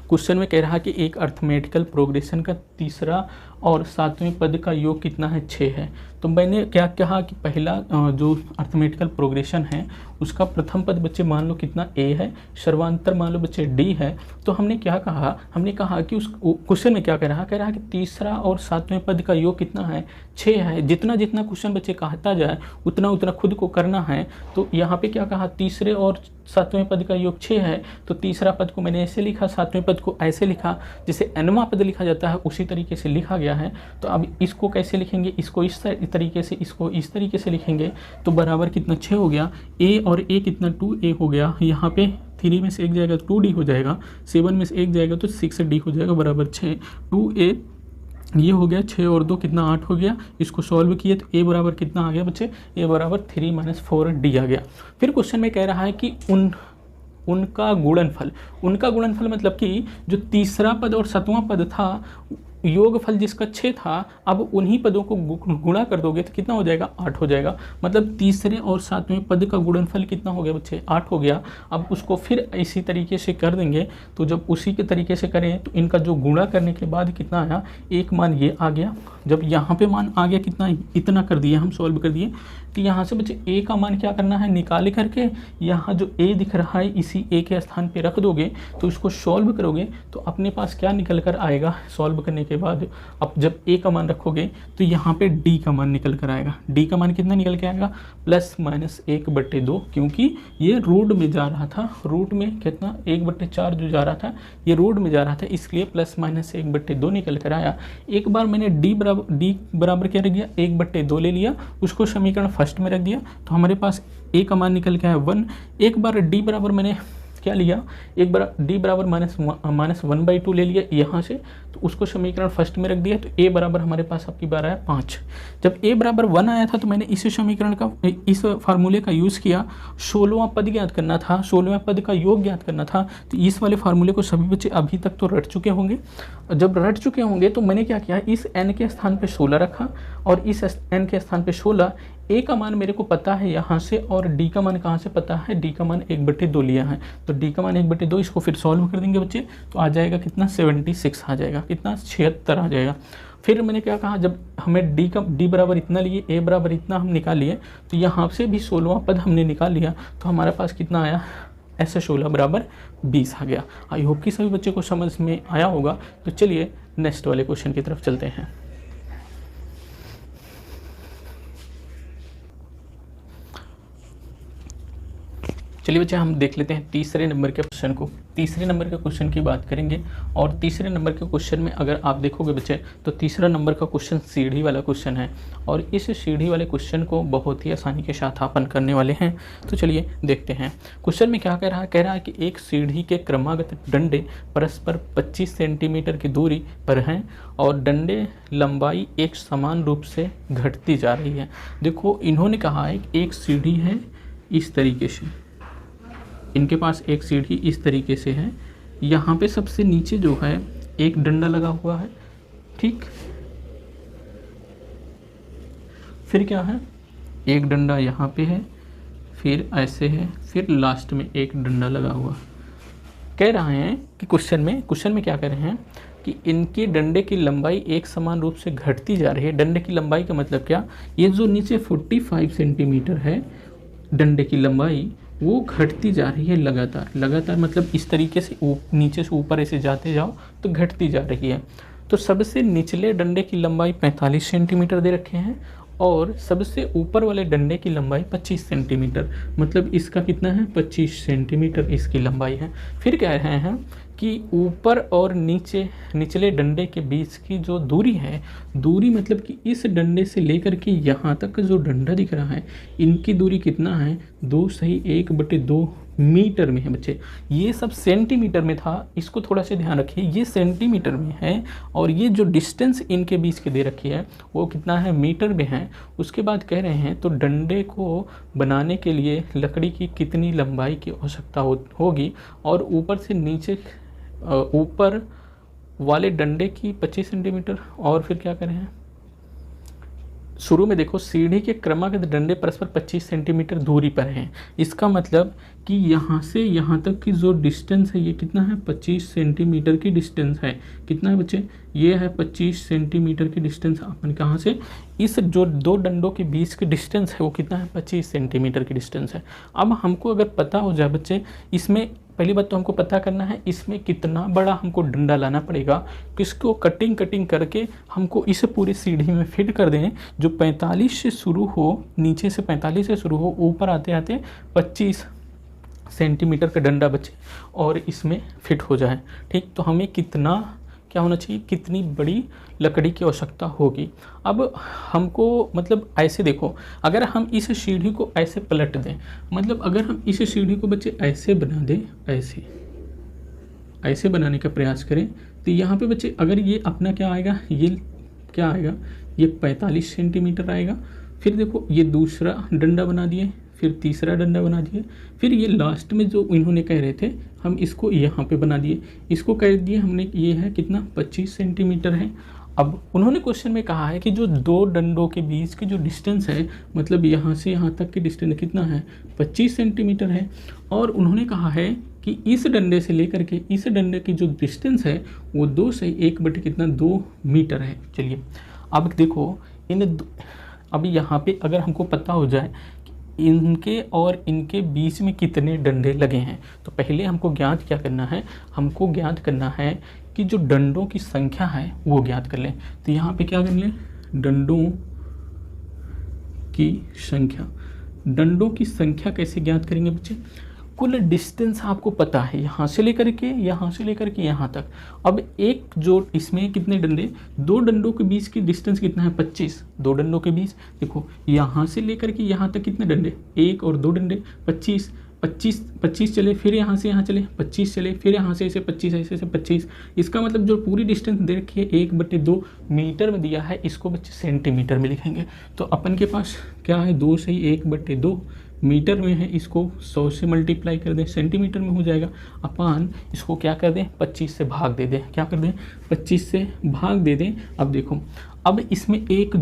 क्वेश्चन में कह रहा है कि एक अर्थमेटिकल प्रोग्रेशन का तीसरा और 7वें पद का योग कितना है, 6 है। तो मैंने क्या कहा कि पहला जो अर्थमेटिकल प्रोग्रेशन है उसका प्रथम पद बच्चे मान लो कितना, A है, सर्वांतर मान लो बच्चे D है। तो हमने क्या कहा, हमने कहा कि उस क्वेश्चन में क्या कह रहा है कि तीसरा और 7वें पद का योग कितना है, 6 है। जितना जितना क्वेश्चन बच्चे कहता जाए उतना उतना खुद को करना है। तो यहाँ पे क्या कहा, तीसरे और 7वें पद का योग 6 है, तो तीसरा पद को मैंने ऐसे लिखा, 7वें पद को ऐसे लिखा, जिसे nवां पद लिखा जाता है उसी तरीके से लिखा गया है। तो अब इसको कैसे लिखेंगे, इसको इस तरीके से, इसको इस तरीके से लिखेंगे, तो बराबर कितना 6 हो गया। A और A कितना 2A हो गया, यहाँ पे 3 में से 1 जाएगा तो 2D हो जाएगा, 7 में से 1 जाएगा तो 6D हो जाएगा, बराबर 6। 2A ये हो गया, 6 और 2 कितना 8 हो गया। इसको सॉल्व किए तो A बराबर कितना आ गया बच्चे, A बराबर 3 - 4D आ गया। फिर क्वेश्चन में कह रहा है कि उनका गुणनफल मतलब कि जो तीसरा पद और 7वां पद था योगफल जिसका 6 था, अब उन्हीं पदों को गुणा कर दोगे तो कितना हो जाएगा, 8 हो जाएगा। मतलब तीसरे और सातवें पद का गुणनफल कितना हो गया बच्चे, 8 हो गया। अब उसको फिर इसी तरीके से कर देंगे, तो जब उसी के तरीके से करें तो इनका जो गुणा करने के बाद कितना आया, एक मान ये आ गया। जब यहाँ पे मान आ गया कितना, इतना कर दिया, हम सॉल्व कर दिए। तो यहाँ से बच्चे ए का मान क्या करना है, निकाल करके यहाँ जो ए दिख रहा है इसी ए के स्थान पे रख दोगे, तो इसको सॉल्व करोगे तो अपने पास क्या निकल कर आएगा, सॉल्व करने के बाद अब जब ए का मान रखोगे तो यहाँ पे डी का मान निकल कर आएगा। डी का मान कितना निकल के आएगा, ±1/2, क्योंकि ये रूट में जा रहा था, रूट में कितना 1/4 जो जा रहा था, ये रूट में जा रहा था, इसलिए ±1/2 निकल कर आया। एक बार मैंने डी बराबर क्या रख दिया, 1/2 ले लिया, उसको समीकरण फर्स्ट में रख दिया, तो हमारे पास ए का मान निकल के आया 1। एक बार डी बराबर मैंने क्या लिया, एक बार डी बराबर -1/2 ले लिया यहाँ से, तो उसको समीकरण फर्स्ट में रख दिया, तो ए बराबर हमारे पास आपकी बार आया 5। जब ए बराबर 1 आया था तो मैंने इस समीकरण का, इस फार्मूले का यूज़ किया। 16वां पद ज्ञात करना था, 16वें पद का योग ज्ञात करना था, तो इस वाले फार्मूले को सभी बच्चे अभी तक तो रट चुके होंगे। जब रट चुके होंगे तो मैंने क्या किया, इस n के स्थान पे 16 रखा और इस n के स्थान पे 16। ए का मान मेरे को पता है यहाँ से, और डी का मान कहाँ से पता है, डी का मान 1/2 लिया है, तो डी का मान 1/2, इसको फिर सॉल्व कर देंगे बच्चे, तो आ जाएगा कितना 76 आ जाएगा, कितना 76 आ जाएगा। फिर मैंने क्या कहा, जब हमें डी बराबर इतना लिए, ए बराबर इतना हम निकाल लिए, तो यहाँ से भी 16वां पद हमने निकाल लिया, तो हमारे पास कितना आया, ऐसे 16 बराबर 20 आ गया। आई होप कि सभी बच्चे को समझ में आया होगा। तो चलिए नेक्स्ट वाले क्वेश्चन की तरफ चलते हैं। चलिए बच्चे हम देख लेते हैं तीसरे नंबर के क्वेश्चन को। तीसरे नंबर के क्वेश्चन की बात करेंगे, और तीसरे नंबर के क्वेश्चन में अगर आप देखोगे बच्चे तो तीसरा नंबर का क्वेश्चन सीढ़ी वाला क्वेश्चन है, और इस सीढ़ी वाले क्वेश्चन को बहुत ही आसानी के साथ अपन करने वाले हैं। तो चलिए देखते हैं क्वेश्चन में क्या कह रहा है। कह रहा है कि एक सीढ़ी के क्रमागत डंडे परस्पर 25 सेंटीमीटर की दूरी पर हैं और डंडे लंबाई एक समान रूप से घटती जा रही है। देखो इन्होंने कहा है कि एक सीढ़ी है इस तरीके से, इनके पास एक सीढ़ी इस तरीके से है, यहाँ पे सबसे नीचे जो है एक डंडा लगा हुआ है, ठीक, फिर क्या है, एक डंडा यहाँ पे है, फिर ऐसे है, फिर लास्ट में एक डंडा लगा हुआ। कह रहे हैं कि क्वेश्चन में क्या कह रहे हैं कि इनके डंडे की लंबाई एक समान रूप से घटती जा रही है। डंडे की लंबाई का मतलब क्या, ये जो नीचे 45 सेंटीमीटर है डंडे की लंबाई, वो घटती जा रही है लगातार मतलब इस तरीके से नीचे से ऊपर ऐसे जाते जाओ तो घटती जा रही है। तो सबसे निचले डंडे की लंबाई 45 सेंटीमीटर दे रखे हैं और सबसे ऊपर वाले डंडे की लंबाई 25 सेंटीमीटर, मतलब इसका कितना है 25 सेंटीमीटर इसकी लंबाई है। फिर कह रहे हैं कि ऊपर और निचले डंडे के बीच की जो दूरी है, दूरी मतलब कि इस डंडे से लेकर के यहाँ तक का जो डंडा दिख रहा है, इनकी दूरी कितना है 2 सही 1/2 मीटर में है बच्चे। ये सब सेंटीमीटर में था, इसको थोड़ा सा ध्यान रखिए, ये सेंटीमीटर में है और ये जो डिस्टेंस इनके बीच के दे रखी है वो कितना है मीटर में है। उसके बाद कह रहे हैं तो डंडे को बनाने के लिए लकड़ी की कितनी लंबाई की आवश्यकता होगी, और ऊपर से नीचे ऊपर वाले डंडे की 25 सेंटीमीटर। और फिर क्या करें, शुरू में देखो सीढ़ी के क्रमागत डंडे परस्पर 25 सेंटीमीटर दूरी पर हैं। इसका मतलब कि यहाँ से यहाँ तक की जो डिस्टेंस है ये कितना है 25 सेंटीमीटर की डिस्टेंस है। कितना है बच्चे, ये है 25 सेंटीमीटर की डिस्टेंस। अपन कहाँ से, इस जो दो डंडों के बीच की डिस्टेंस है वो कितना है 25 सेंटीमीटर की डिस्टेंस है। अब हमको अगर पता हो जाए बच्चे, इसमें पहली बात तो हमको पता करना है इसमें कितना बड़ा हमको डंडा लाना पड़ेगा, किसको कटिंग करके हमको इस पूरी सीढ़ी में फिट कर दें, जो 45 से शुरू हो, नीचे से 45 से शुरू हो, ऊपर आते आते 25 सेंटीमीटर का डंडा बचे और इसमें फिट हो जाए। ठीक, तो हमें कितना क्या होना चाहिए, कितनी बड़ी लकड़ी की आवश्यकता होगी। अब हमको मतलब ऐसे देखो, अगर हम इस सीढ़ी को ऐसे पलट दें, मतलब अगर हम इस सीढ़ी को बच्चे ऐसे बना दें, ऐसे बनाने का प्रयास करें, तो यहाँ पे बच्चे अगर ये अपना क्या आएगा, ये क्या आएगा, ये 45 सेंटीमीटर आएगा। फिर देखो ये दूसरा डंडा बना दिए, फिर तीसरा डंडा बना दिए, फिर ये लास्ट में जो इन्होंने कह रहे थे हम इसको यहाँ पे बना दिए, इसको कह दिए हमने ये है कितना 25 सेंटीमीटर है। अब उन्होंने क्वेश्चन में कहा है कि जो दो डंडों के बीच की जो डिस्टेंस है, मतलब यहाँ से यहाँ तक की डिस्टेंस कितना है 25 सेंटीमीटर है, और उन्होंने कहा है कि इस डंडे से लेकर के इस डंडे की जो डिस्टेंस है वो 2 से 1 बटे कितना 2 मीटर है। चलिए अब देखो अब यहाँ पे अगर हमको पता हो जाए कि इनके और इनके बीच में कितने डंडे लगे हैं, तो पहले हमको ज्ञात क्या करना है, हमको ज्ञात करना है कि जो डंडों की संख्या है वो ज्ञात कर लें। तो यहाँ पे क्या कर लें, डंडों की संख्या। डंडों की संख्या कैसे ज्ञात करेंगे बच्चे, कुल डिस्टेंस आपको पता है यहाँ से लेकर के यहाँ तक। अब एक जो इसमें कितने डंडे, दो डंडों के बीच की डिस्टेंस कितना है 25, दो डंडों के बीच देखो यहाँ से लेकर के यहाँ तक कितने डंडे, एक और दो डंडे 25 चले, फिर यहाँ से यहाँ चले 25 चले, फिर यहाँ से ऐसे 25 ऐसे 25। इसका मतलब जो पूरी डिस्टेंस दे रखी है 1/2 मीटर में दिया है, इसको बच्चे सेंटीमीटर में लिखेंगे। तो अपन के पास क्या है 2 से 1/2 मीटर में है, इसको 100 से मल्टीप्लाई कर दें, सेंटीमीटर में हो जाएगा। अपन इसको क्या कर दें 25 से भाग दे दें, क्या कर दें 25 से भाग दे दें। अब देखो अब इसमें एक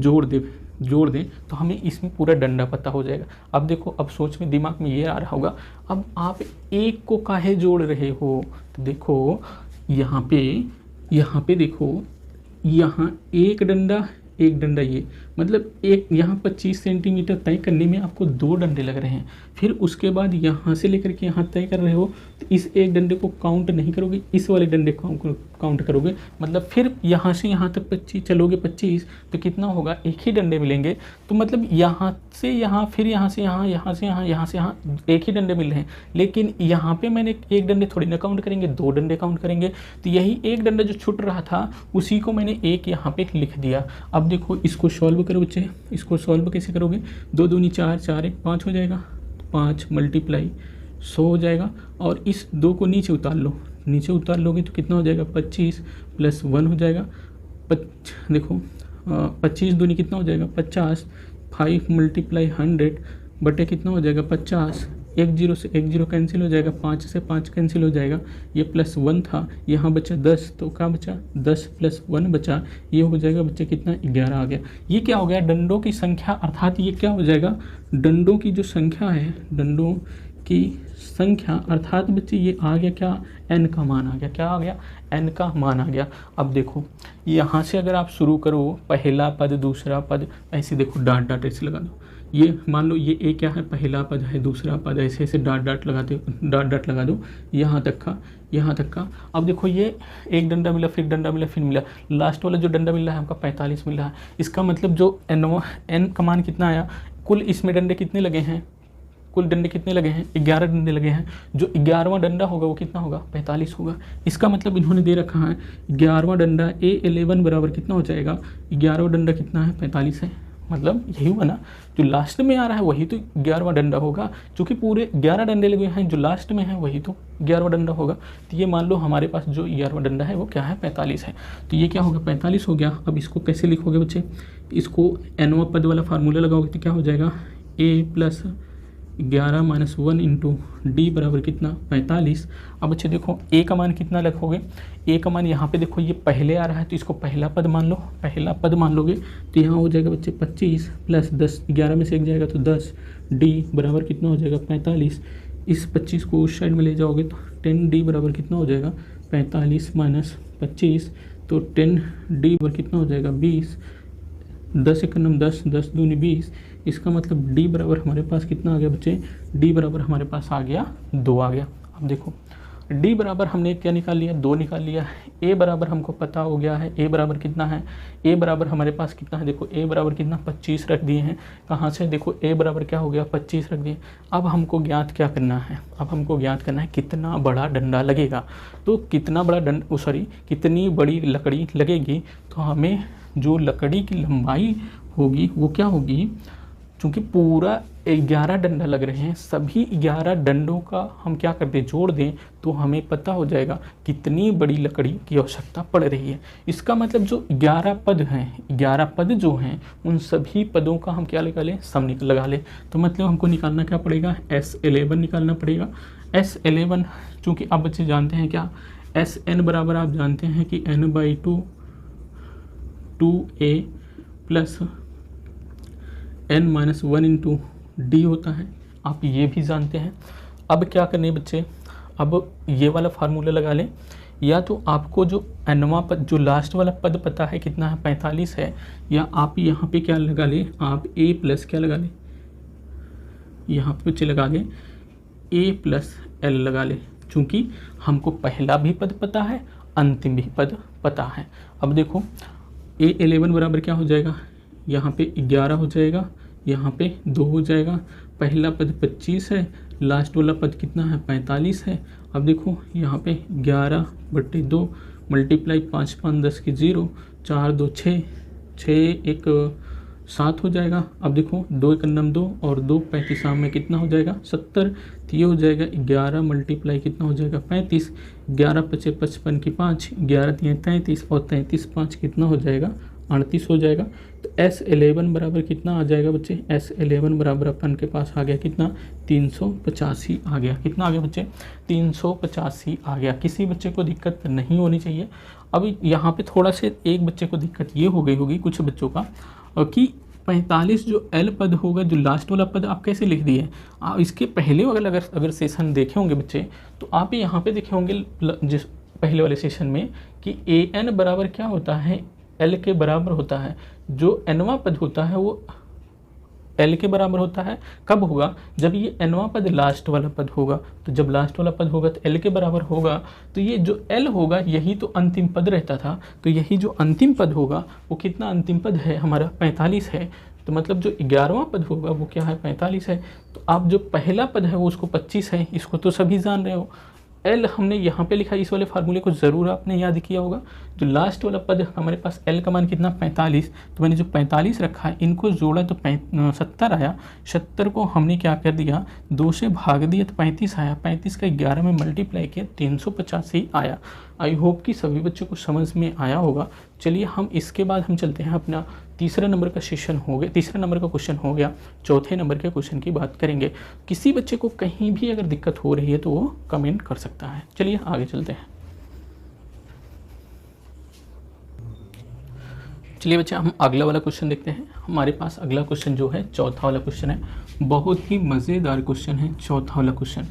जोड़ दें तो हमें इसमें पूरा डंडा पता हो जाएगा। अब देखो अब सोच में दिमाग में ये आ रहा होगा, अब आप एक को काहे जोड़ रहे हो, तो देखो यहाँ पे देखो यहाँ एक डंडा ये मतलब एक यहाँ 25 सेंटीमीटर तय करने में आपको 2 डंडे लग रहे हैं, फिर उसके बाद यहाँ से लेकर के यहाँ तय कर रहे हो तो इस एक डंडे को काउंट नहीं करोगे, इस वाले डंडे को काउंट करोगे, मतलब फिर यहाँ से यहाँ तक 25 चलोगे 25 तो कितना होगा, एक ही डंडे मिलेंगे। तो मतलब यहाँ से यहाँ, फिर यहाँ से यहाँ, यहाँ से यहाँ, यहाँ से यहाँ, एक ही डंडे मिल रहे हैं। लेकिन यहाँ पे मैंने एक डंडे थोड़ी ना काउंट करेंगे, 2 डंडे काउंट करेंगे। तो यही एक डंडा जो छूट रहा था उसी को मैंने एक यहाँ पे लिख दिया। अब देखो इसको सॉल्व करो बच्चे, इसको सॉल्व कैसे करोगे, 2 दूनी 4, 4 1 5 हो जाएगा, 5 × 100 हो जाएगा, और इस 2 को नीचे उतार लो, नीचे उतार लोगे तो कितना हो जाएगा 25 + 1 हो जाएगा। देखो 25 दूनी कितना हो जाएगा 50, 5 × 100 बटे कितना हो जाएगा 50, 1 0 से 1 0 कैंसिल हो जाएगा, 5 से 5 कैंसिल हो जाएगा, ये +1 था, यहाँ बचा 10, तो क्या बचा 10 + 1 बचा, ये हो जाएगा बच्चे कितना 11 आ गया। ये क्या हो गया डंडों की संख्या, अर्थात ये क्या हो जाएगा डंडों की जो संख्या है, डंडों की संख्या अर्थात बच्चे ये आ गया क्या n का मान आ गया, क्या आ गया n का मान आ गया। अब देखो यहाँ से अगर आप शुरू करो पहला पद दूसरा पद, ऐसे देखो डाट ऐसे लगा दो, ये मान लो ये ए क्या है पहला पद है, दूसरा पद, ऐसे ऐसे डाट लगा दो यहाँ तक का। अब देखो ये एक डंडा मिला, फिर डंडा मिला, फिर मिला, लास्ट वाला जो डंडा मिल रहा है हमका 45 मिल रहा है। इसका मतलब जो n का मान कितना आया, कुल इसमें डंडे कितने लगे हैं, कुल डंडे कितने लगे हैं 11 डंडे लगे हैं, जो 11वां डंडा होगा वो कितना होगा 45 होगा। इसका मतलब इन्होंने दे रखा है 11वां डंडा A11 बराबर कितना हो जाएगा, 11वां डंडा कितना है 45 है, मतलब यही हुआ ना, जो लास्ट में आ रहा है वही तो 11वां डंडा होगा, क्योंकि पूरे 11 डंडे लगे हैं, जो लास्ट में है वही तो 11वां डंडा होगा। तो ये मान लो हमारे पास जो 11वां डंडा है वो क्या है 45 है, तो ये क्या होगा 45 हो गया। अब इसको कैसे लिखोगे बच्चे, इसको nवां पद वाला फार्मूला लगाओगे तो क्या हो जाएगा A + 11 - 1 × D बराबर कितना 45। अब बच्चे देखो A का मान कितना रखोगे, A का मान यहाँ पे देखो ये पहले आ रहा है तो इसको पहला पद मान लो, पहला पद मान लोगे तो यहाँ हो जाएगा बच्चे 25 + 10, 11 में से 1 जाएगा तो 10, D बराबर कितना हो जाएगा 45। इस 25 को उस साइड में ले जाओगे तो 10D बराबर कितना हो जाएगा 45 - 25, तो 10D बराबर कितना हो जाएगा 20, 10 × 9 10, 10 दूनी 20। इसका मतलब D बराबर हमारे पास कितना आ गया बच्चे, D बराबर हमारे पास आ गया 2 आ गया। अब देखो D बराबर हमने क्या निकाल लिया 2 निकाल लिया, A बराबर हमको पता हो गया है, A बराबर कितना है, A बराबर हमारे पास कितना है, देखो A बराबर कितना 25 रख दिए हैं, कहाँ से देखो A बराबर क्या हो गया 25 रख दिए। अब हमको ज्ञात क्या करना है, अब हमको ज्ञात करना है कितना बड़ा डंडा लगेगा। तो कितना बड़ा कितनी बड़ी लकड़ी लगेगी, तो हमें जो लकड़ी की लंबाई होगी वो क्या होगी, चूँकि पूरा 11 डंडा लग रहे हैं, सभी 11 डंडों का हम क्या कर दें, जोड़ दें, तो हमें पता हो जाएगा कितनी बड़ी लकड़ी की आवश्यकता पड़ रही है। इसका मतलब जो 11 पद हैं, 11 पद जो हैं, उन सभी पदों का हम क्या लगा लें, सम लगा लें। तो मतलब हमको निकालना क्या पड़ेगा, S11 निकालना पड़ेगा। S11 चूँकि आप बच्चे जानते हैं क्या, Sn बराबर आप जानते हैं कि n/2 2a plus n-1 into D होता है, आप ये भी जानते हैं। अब क्या करने बच्चे, अब ये वाला फार्मूला लगा लें, या तो आपको जो nवां पद, जो लास्ट वाला पद पता है कितना है, 45 है, या आप यहाँ पे क्या लगा लें, आप a प्लस क्या लगा लें, यहाँ पे बच्चे लगा लें a प्लस l लगा लें, चूँकि हमको पहला भी पद पता है, अंतिम भी पद पता है। अब देखो A11 बराबर क्या हो जाएगा, यहाँ पे 11 हो जाएगा, यहाँ पे 2 हो जाएगा, पहला पद 25 है, लास्ट वाला पद कितना है, 45 है। अब देखो यहाँ पे 11/2 मल्टीप्लाई 5 5 10 की 0, 4 2 6, 6 1 7 हो जाएगा। अब देखो 2 1 9 2 और 2 35 में कितना हो जाएगा, 70। तो ये हो जाएगा 11 मल्टीप्लाई कितना हो जाएगा, 35, 11 5 55 की 5, 11 3 33 और 33 5 कितना हो जाएगा, 38 हो जाएगा। तो S11 बराबर कितना आ जाएगा बच्चे, S11 बराबर अपन के पास आ गया कितना, 385 आ गया। कितना आ गया बच्चे, 385 आ गया। किसी बच्चे को दिक्कत नहीं होनी चाहिए। अब यहाँ पे थोड़ा से एक बच्चे को दिक्कत ये हो गई होगी कुछ बच्चों का, कि 45 जो L पद होगा, जो लास्ट वाला पद आप कैसे लिख दिए। इसके पहले अगर सेशन देखे होंगे बच्चे, तो आप यहाँ पे देखे होंगे जिस पहले वाले सेशन में कि AN बराबर क्या होता है, L के बराबर होता है। जो nवां पद होता है वो L के बराबर होता है। कब होगा, जब ये nवां पद लास्ट वाला पद होगा। तो जब लास्ट वाला पद होगा तो L के बराबर होगा। तो ये जो L होगा यही तो अंतिम पद रहता था। तो यही जो अंतिम पद होगा वो कितना अंतिम पद है हमारा, 45 है। तो मतलब जो 11वां पद होगा वो क्या है, 45 है। तो आप जो पहला पद है वो उसको 25 है, इसको तो सभी जान रहे हो। L हमने यहाँ पे लिखा, इस वाले फार्मूले को ज़रूर आपने याद किया होगा। जो लास्ट वाला पद हमारे पास L का मान कितना, 45। तो मैंने जो 45 रखा है इनको जोड़ा तो 70 आया। 70 को हमने क्या कर दिया, 2 से भाग दिया तो 35 आया। 35 का 11 में मल्टीप्लाई किया, 385 आया। आई होप कि सभी बच्चों को समझ में आया होगा। चलिए हम इसके बाद हम चलते हैं अपना तीसरा नंबर का सेशन हो गया, तीसरा नंबर का क्वेश्चन हो गया। चौथे नंबर के क्वेश्चन की बात करेंगे। किसी बच्चे को कहीं भी अगर दिक्कत हो रही है तो वो कमेंट कर सकता है। चलिए आगे चलते हैं। चलिए बच्चे हम अगला वाला क्वेश्चन देखते हैं। हमारे पास अगला क्वेश्चन जो है चौथा वाला क्वेश्चन है। बहुत ही मज़ेदार क्वेश्चन है चौथा वाला क्वेश्चन।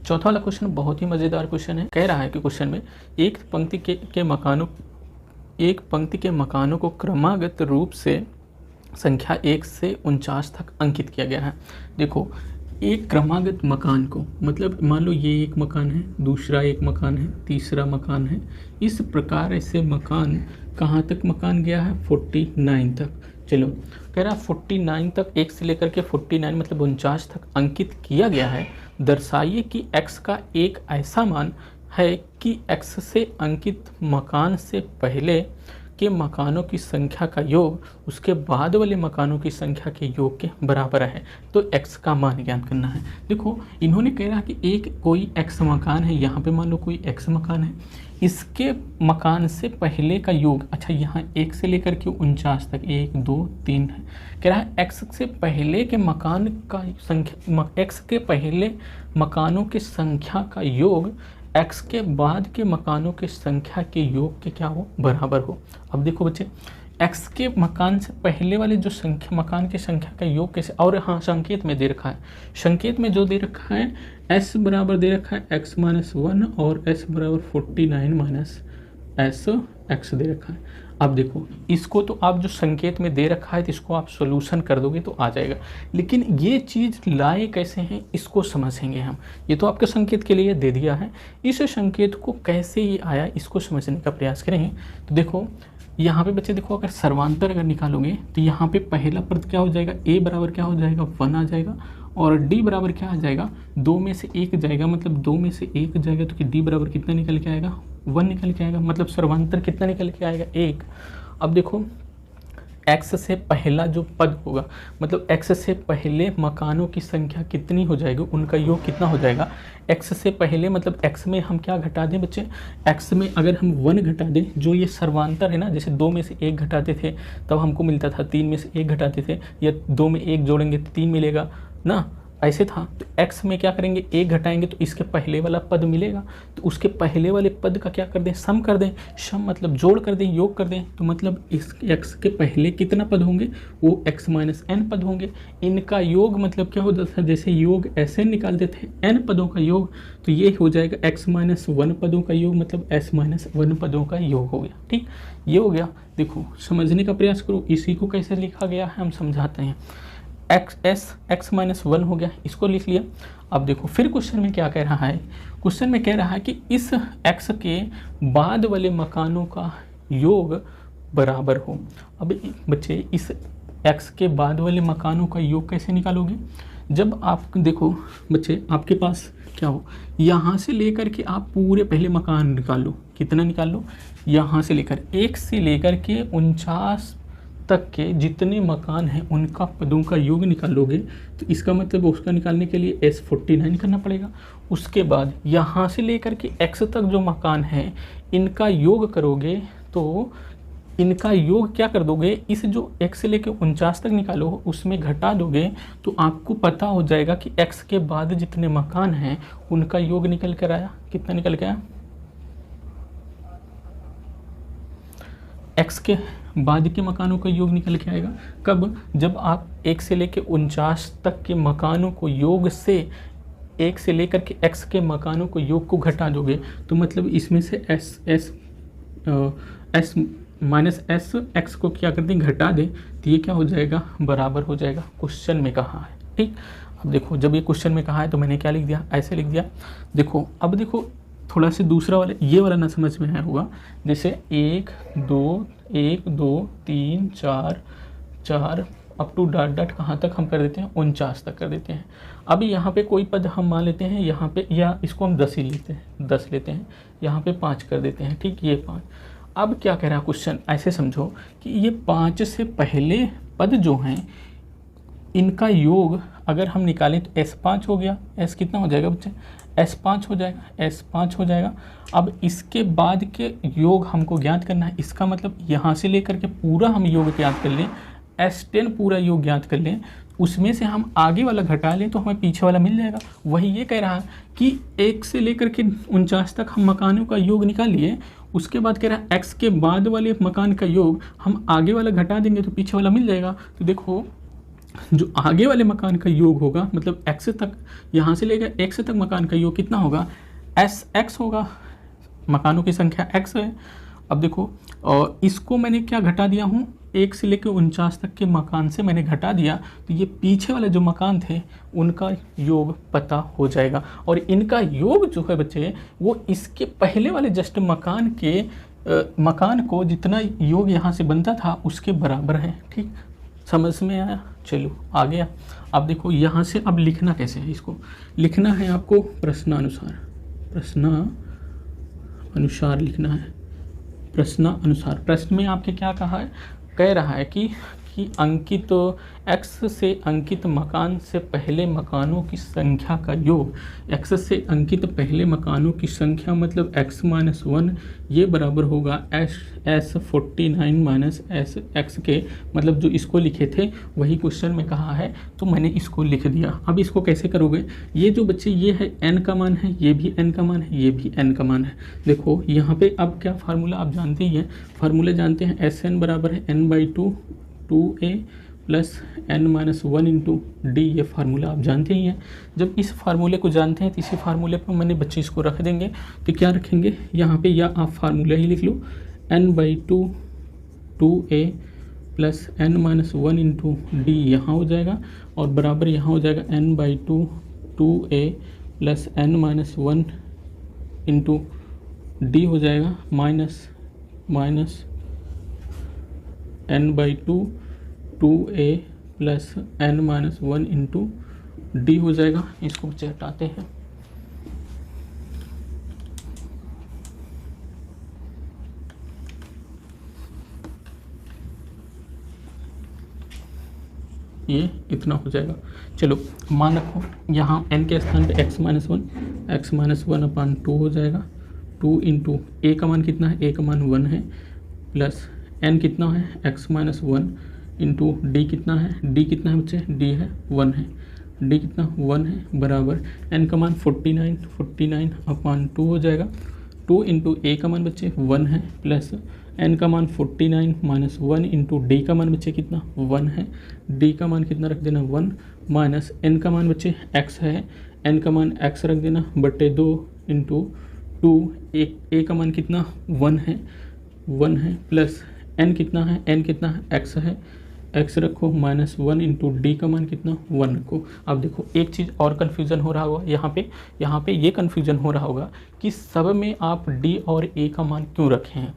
चौथा वाला क्वेश्चन बहुत ही मज़ेदार क्वेश्चन है। कह रहा है कि क्वेश्चन में एक पंक्ति के मकानों को क्रमागत रूप से संख्या 1 से 49 तक अंकित किया गया है। देखो एक क्रमागत मकान को, मतलब मान लो ये एक मकान है, दूसरा एक मकान है, तीसरा मकान है। इस प्रकार ऐसे मकान कहाँ तक मकान गया है, 49 तक। चलो कह रहा 49 तक, 1 से लेकर के 49 मतलब 49 तक अंकित किया गया है। दर्शाइए कि x का एक ऐसा मान है कि x से अंकित मकान से पहले के मकानों की संख्या का योग उसके बाद वाले मकानों की संख्या के योग के बराबर है। तो x का मान ज्ञात करना है। देखो इन्होंने कह रहा कि एक कोई x मकान है, यहाँ पे मान लो कोई x मकान है, इसके मकान से पहले का योग, अच्छा यहाँ 1 से लेकर के 49 तक 1 2 3 है। कह रहा है x से पहले के मकान का संख्या, x के पहले मकानों की संख्या का योग x के बाद के मकानों की संख्या के योग के क्या हो, बराबर हो। अब देखो बच्चे x के मकान से पहले वाले जो संख्या मकान की संख्या का योग कैसे, और हाँ संकेत में दे रखा है, संकेत में जो दे रखा है s बराबर दे रखा है x - 1 और s बराबर 49 - s x दे रखा है। अब देखो इसको तो आप जो संकेत में दे रखा है तो इसको आप सॉल्यूशन कर दोगे तो आ जाएगा, लेकिन ये चीज़ लाए कैसे हैं इसको समझेंगे हम। ये तो आपके संकेत के लिए दे दिया है, इस संकेत को कैसे ये आया इसको समझने का प्रयास करेंगे। तो देखो यहाँ पे बच्चे देखो, अगर सर्वांतर अगर निकालोगे तो यहाँ पे पहला पद क्या हो जाएगा, a बराबर क्या हो जाएगा, 1 आ जाएगा, और d बराबर क्या आ जाएगा, 2 में से 1 जाएगा, मतलब 2 में से 1 जाएगा तो कि d बराबर कितना निकल के आएगा, 1 निकल के आएगा, मतलब सर्वांतर कितना निकल के आएगा, 1। अब देखो x से पहला जो पद होगा, मतलब x से पहले मकानों की संख्या कितनी हो जाएगी, उनका योग कितना हो जाएगा। x से पहले मतलब x में हम क्या घटा दें बच्चे, x में अगर हम 1 घटा दें, जो ये सर्वांतर है ना, जैसे 2 में से 1 घटाते थे तब हमको मिलता था, 3 में से 1 घटाते थे, या 2 में 1 जोड़ेंगे तो 3 मिलेगा ना, ऐसे था। तो x में क्या करेंगे, 1 घटाएंगे तो इसके पहले वाला पद मिलेगा, तो उसके पहले वाले पद का क्या कर दें, सम कर दें। सम मतलब जोड़ कर दें, योग कर दें, तो मतलब इस x के पहले कितना पद होंगे, वो x माइनस n पद होंगे। इनका योग मतलब क्या होता था, जैसे योग ऐसे निकालते थे n पदों का योग, तो ये हो जाएगा x माइनस 1 पदों का योग, मतलब s माइनस 1 पदों का योग हो गया। ठीक, ये हो गया। देखो समझने का प्रयास करो, इसी को कैसे लिखा गया है हम समझाते हैं। x माइनस 1 हो गया, इसको लिख लिया। अब देखो फिर क्वेश्चन में क्या कह रहा है, क्वेश्चन में कह रहा है कि इस x के बाद वाले मकानों का योग बराबर हो। अब बच्चे इस x के बाद वाले मकानों का योग कैसे निकालोगे, जब आप देखो बच्चे आपके पास क्या हो, यहाँ से लेकर के आप पूरे पहले मकान निकाल लो, कितना निकाल लो, यहाँ से लेकर 1 से लेकर के 49 तक के जितने मकान हैं उनका पदों का योग निकालोगे, तो इसका मतलब उसका निकालने के लिए S49 करना पड़ेगा। उसके बाद यहाँ से लेकर के x तक जो मकान हैं इनका योग करोगे, तो इनका योग क्या कर दोगे, इस जो x से लेकर 49 तक निकालो उसमें घटा दोगे, तो आपको पता हो जाएगा कि x के बाद जितने मकान हैं उनका योग निकल कर आया। कितना निकल के आया, x के बाद के मकानों का योग निकल के आएगा। कब, जब आप 1 से लेकर 49 तक के मकानों को योग से 1 से लेकर के x के मकानों को योग को घटा दोगे, तो मतलब इसमें से s माइनस एस एक्स को क्या कर दें, घटा दें, तो ये क्या हो जाएगा, बराबर हो जाएगा। क्वेश्चन में कहा है। ठीक, अब देखो जब ये क्वेश्चन में कहा है तो मैंने क्या लिख दिया, ऐसे लिख दिया। देखो अब देखो थोड़ा से दूसरा वाला, ये वाला ना समझ में आया होगा, जैसे 1 2 3 4 अप टू डॉट डॉट कहाँ तक हम कर देते हैं, 49 तक कर देते हैं। अब यहाँ पे कोई पद हम मान लेते हैं यहाँ पे, या इसको हम 10 ही लेते हैं, 10 लेते हैं, यहाँ पे 5 कर देते हैं। ठीक, ये 5। अब क्या कह रहा है क्वेश्चन, ऐसे समझो कि ये 5 से पहले पद जो हैं इनका योग अगर हम निकालें तो S5 हो गया। S कितना हो जाएगा बच्चे, S5 हो जाएगा, S5 हो जाएगा। अब इसके बाद के योग हमको ज्ञात करना है, इसका मतलब यहाँ से लेकर के पूरा हम योग ज्ञात कर लें, S10 पूरा योग ज्ञात कर लें, उसमें से हम आगे वाला घटा लें तो हमें पीछे वाला मिल जाएगा। वही ये कह रहा है कि 1 से लेकर के 49 तक हम मकानों का योग निकाल लिए, उसके बाद कह रहा है x के बाद वाले मकान का योग हम आगे वाला घटा देंगे तो पीछे वाला मिल जाएगा। तो देखो जो आगे वाले मकान का योग होगा, मतलब x तक, यहाँ से लेकर x तक मकान का योग कितना होगा, SX होगा, मकानों की संख्या x है। अब देखो और इसको मैंने क्या घटा दिया हूँ, 1 से लेकर 49 तक के मकान से मैंने घटा दिया, तो ये पीछे वाले जो मकान थे उनका योग पता हो जाएगा। और इनका योग जो है बच्चे वो इसके पहले वाले जस्ट मकान के मकान को जितना योग यहाँ से बनता था उसके बराबर है। ठीक, समझ में आया, चलो आ गया। अब देखो यहाँ से अब लिखना कैसे है, इसको लिखना है आपको प्रश्नानुसार, प्रश्नानुसार लिखना है, प्रश्नानुसार। प्रश्न में आपके क्या कहा है, कह रहा है कि अंकित x से अंकित मकान से पहले मकानों की संख्या का योग, x से अंकित पहले मकानों की संख्या मतलब x माइनस 1, ये बराबर होगा S49 माइनस एस एक्स के, मतलब जो इसको लिखे थे वही क्वेश्चन में कहा है तो मैंने इसको लिख दिया। अब इसको कैसे करोगे, ये जो बच्चे ये है n का मान है, ये भी n का मान है, ये भी n का मान है। देखो यहाँ पे अब क्या फार्मूला आप जानते ही हैं, फार्मूला जानते हैं, SN बराबर है n/2 2a plus n minus 1 into D, ये फार्मूला आप जानते ही हैं। जब इस फार्मूले को जानते हैं तो इसी फार्मूले पर मैंने बच्चे इसको रख देंगे, तो क्या रखेंगे यहाँ पे, या आप फार्मूला ही लिख लो, n/2 2a plus n minus 1 into D यहाँ हो जाएगा, और बराबर यहाँ हो जाएगा n/2 2a plus n minus 1 into D हो जाएगा, minus n/2 2a plus n minus 1 into D हो जाएगा। इसको बच्चे हटाते हैं, ये इतना हो जाएगा। चलो मान रखो यहाँ n के स्थान पे x माइनस वन अपान 2 हो जाएगा। 2 इंटू a का मान कितना है, a का मान 1 है, प्लस n कितना है x माइनस 1 इंटू डी कितना है, d कितना है बच्चे, d है 1 है, d कितना 1 है, बराबर n का मान 49 अपान 2 हो जाएगा। 2 इंटू a का मान बच्चे 1 है, प्लस n का मान 49 माइनस 1 इंटू डी का मान बच्चे कितना 1 है, d का मान कितना रख देना 1, माइनस n का मान बच्चे x है, n का मान x रख देना बटे 2 इंटू 2, a का मान कितना 1 है, प्लस n कितना है, x है, x रखो माइनस 1 इंटू डी का मान कितना 1 रखो। अब देखो एक चीज़ और कन्फ्यूज़न हो रहा होगा यहाँ पे ये कन्फ्यूज़न हो रहा होगा कि सब में आप d और a का मान क्यों रखे हैं।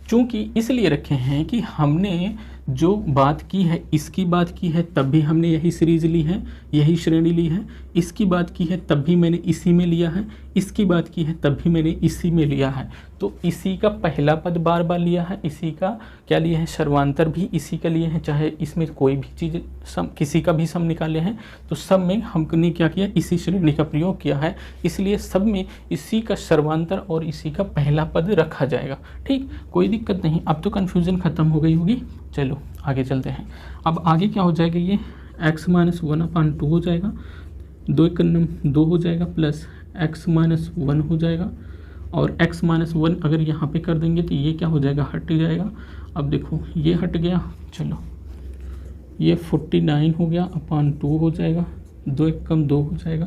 चूँकि इसलिए रखे हैं कि हमने जो बात की है, इसकी बात की है तब भी हमने यही सीरीज़ ली है, यही श्रेणी ली है, इसकी बात की है तब भी मैंने इसी में लिया है, इसकी बात की है तब भी मैंने इसी में लिया है। तो इसी का पहला पद बार बार लिया है, इसी का क्या लिया है, सर्वांतर भी इसी का लिए हैं, चाहे इसमें कोई भी चीज़ सम किसी का भी सम निकाले हैं तो सब में हमने क्या किया, इसी श्रेणी का प्रयोग किया है, इसलिए सब में इसी का सर्वांतर और इसी का पहला पद रखा जाएगा। ठीक, कोई दिक्कत नहीं। अब तो कन्फ्यूज़न ख़त्म हो गई होगी। चलो आगे चलते हैं। अब आगे क्या हो जाएगा, ये x माइनस 1 अपान 2 हो जाएगा, 2 एक नम 2 हो जाएगा, प्लस x माइनस 1 हो जाएगा, और x माइनस 1 अगर यहाँ पे कर देंगे तो ये क्या हो जाएगा, हट जाएगा। अब देखो ये हट गया, चलो ये 49 हो गया अपान 2 हो जाएगा, 2 एक कम 2 हो जाएगा,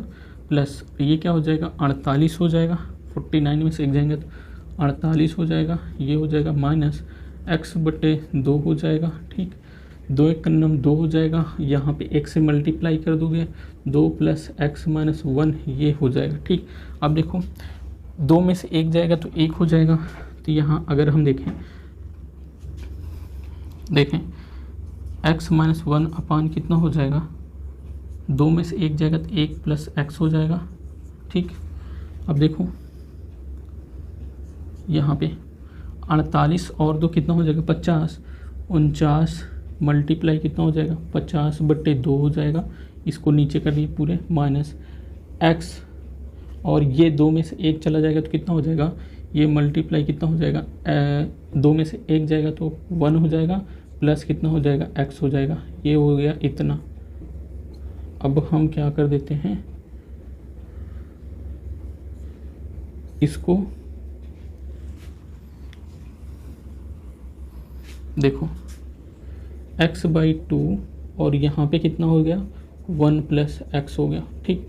प्लस ये क्या हो जाएगा 48 हो जाएगा, 49 में से एक जाएंगे तो 48 हो जाएगा, ये हो जाएगा माइनस x बटे 2 हो जाएगा। ठीक, 2 एक नम 2 हो जाएगा, यहाँ पे x से मल्टीप्लाई कर दोगे 2 प्लस x माइनस 1 ये हो जाएगा। ठीक, अब देखो 2 में से 1 जाएगा तो 1 हो जाएगा, तो यहाँ अगर हम देखें x माइनस 1 अपान कितना हो जाएगा, 2 में से 1 जाएगा तो 1 प्लस x हो जाएगा। ठीक, अब देखो यहाँ पे 48 और 2 कितना हो जाएगा 50, 49 मल्टीप्लाई कितना हो जाएगा 50 बटे 2 हो जाएगा, इसको नीचे कर दिए पूरे, माइनस x और ये 2 में से 1 चला जाएगा तो कितना हो जाएगा, ये मल्टीप्लाई कितना हो जाएगा 2 में से 1 जाएगा तो 1 हो जाएगा, प्लस कितना हो जाएगा x हो जाएगा, ये हो गया इतना। अब हम क्या कर देते हैं, इसको देखो x बाई 2 और यहाँ पे कितना हो गया 1 प्लस x हो गया। ठीक,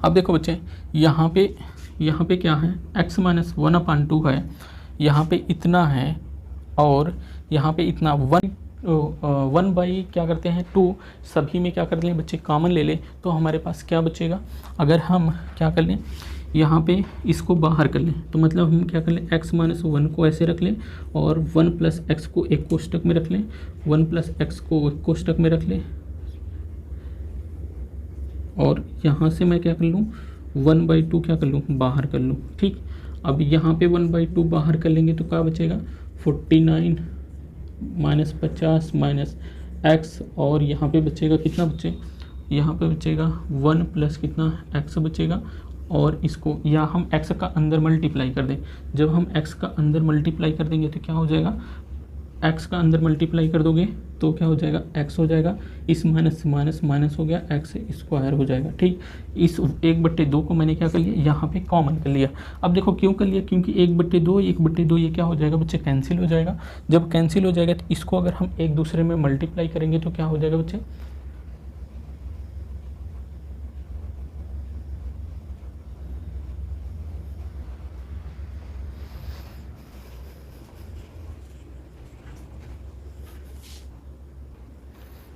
अब देखो बच्चे यहाँ पे क्या है, x माइनस 1 अपान 2 है, यहाँ पे इतना है और यहाँ पे इतना 1 बाई क्या करते हैं 2, सभी में क्या कर लें बच्चे कॉमन ले लें, तो हमारे पास क्या बचेगा, अगर हम क्या कर लें यहाँ पे इसको बाहर कर लें तो मतलब हम क्या कर लें, x माइनस 1 को ऐसे रख लें और 1 प्लस एक्स को एक कोष्टक में रख लें, 1 प्लस एक्स को एक कोष्टक में रख लें, और यहाँ से मैं क्या कर लूँ 1/2 क्या कर लूँ बाहर कर लूँ। ठीक, अब यहाँ पे 1/2 बाहर कर लेंगे तो क्या बचेगा 49 माइनस 50 माइनस x, और यहाँ पे बचेगा कितना बच्चे, यहाँ पे बचेगा 1 प्लस कितना x बचेगा, और इसको या हम x का अंदर मल्टीप्लाई कर दें। जब हम x का अंदर मल्टीप्लाई कर देंगे तो क्या हो जाएगा, x का अंदर मल्टीप्लाई कर दोगे तो क्या हो जाएगा x हो जाएगा, इस माइनस से माइनस माइनस हो गया, x स्क्वायर हो जाएगा। ठीक, इस 1/2 को मैंने क्या कर लिया यहाँ पे कॉमन कर लिया। अब देखो क्यों कर लिया, क्योंकि 1/2 ये क्या हो जाएगा बच्चे कैंसिल हो जाएगा। जब कैंसिल हो जाएगा तो इसको अगर हम एक दूसरे में मल्टीप्लाई करेंगे तो क्या हो जाएगा बच्चे,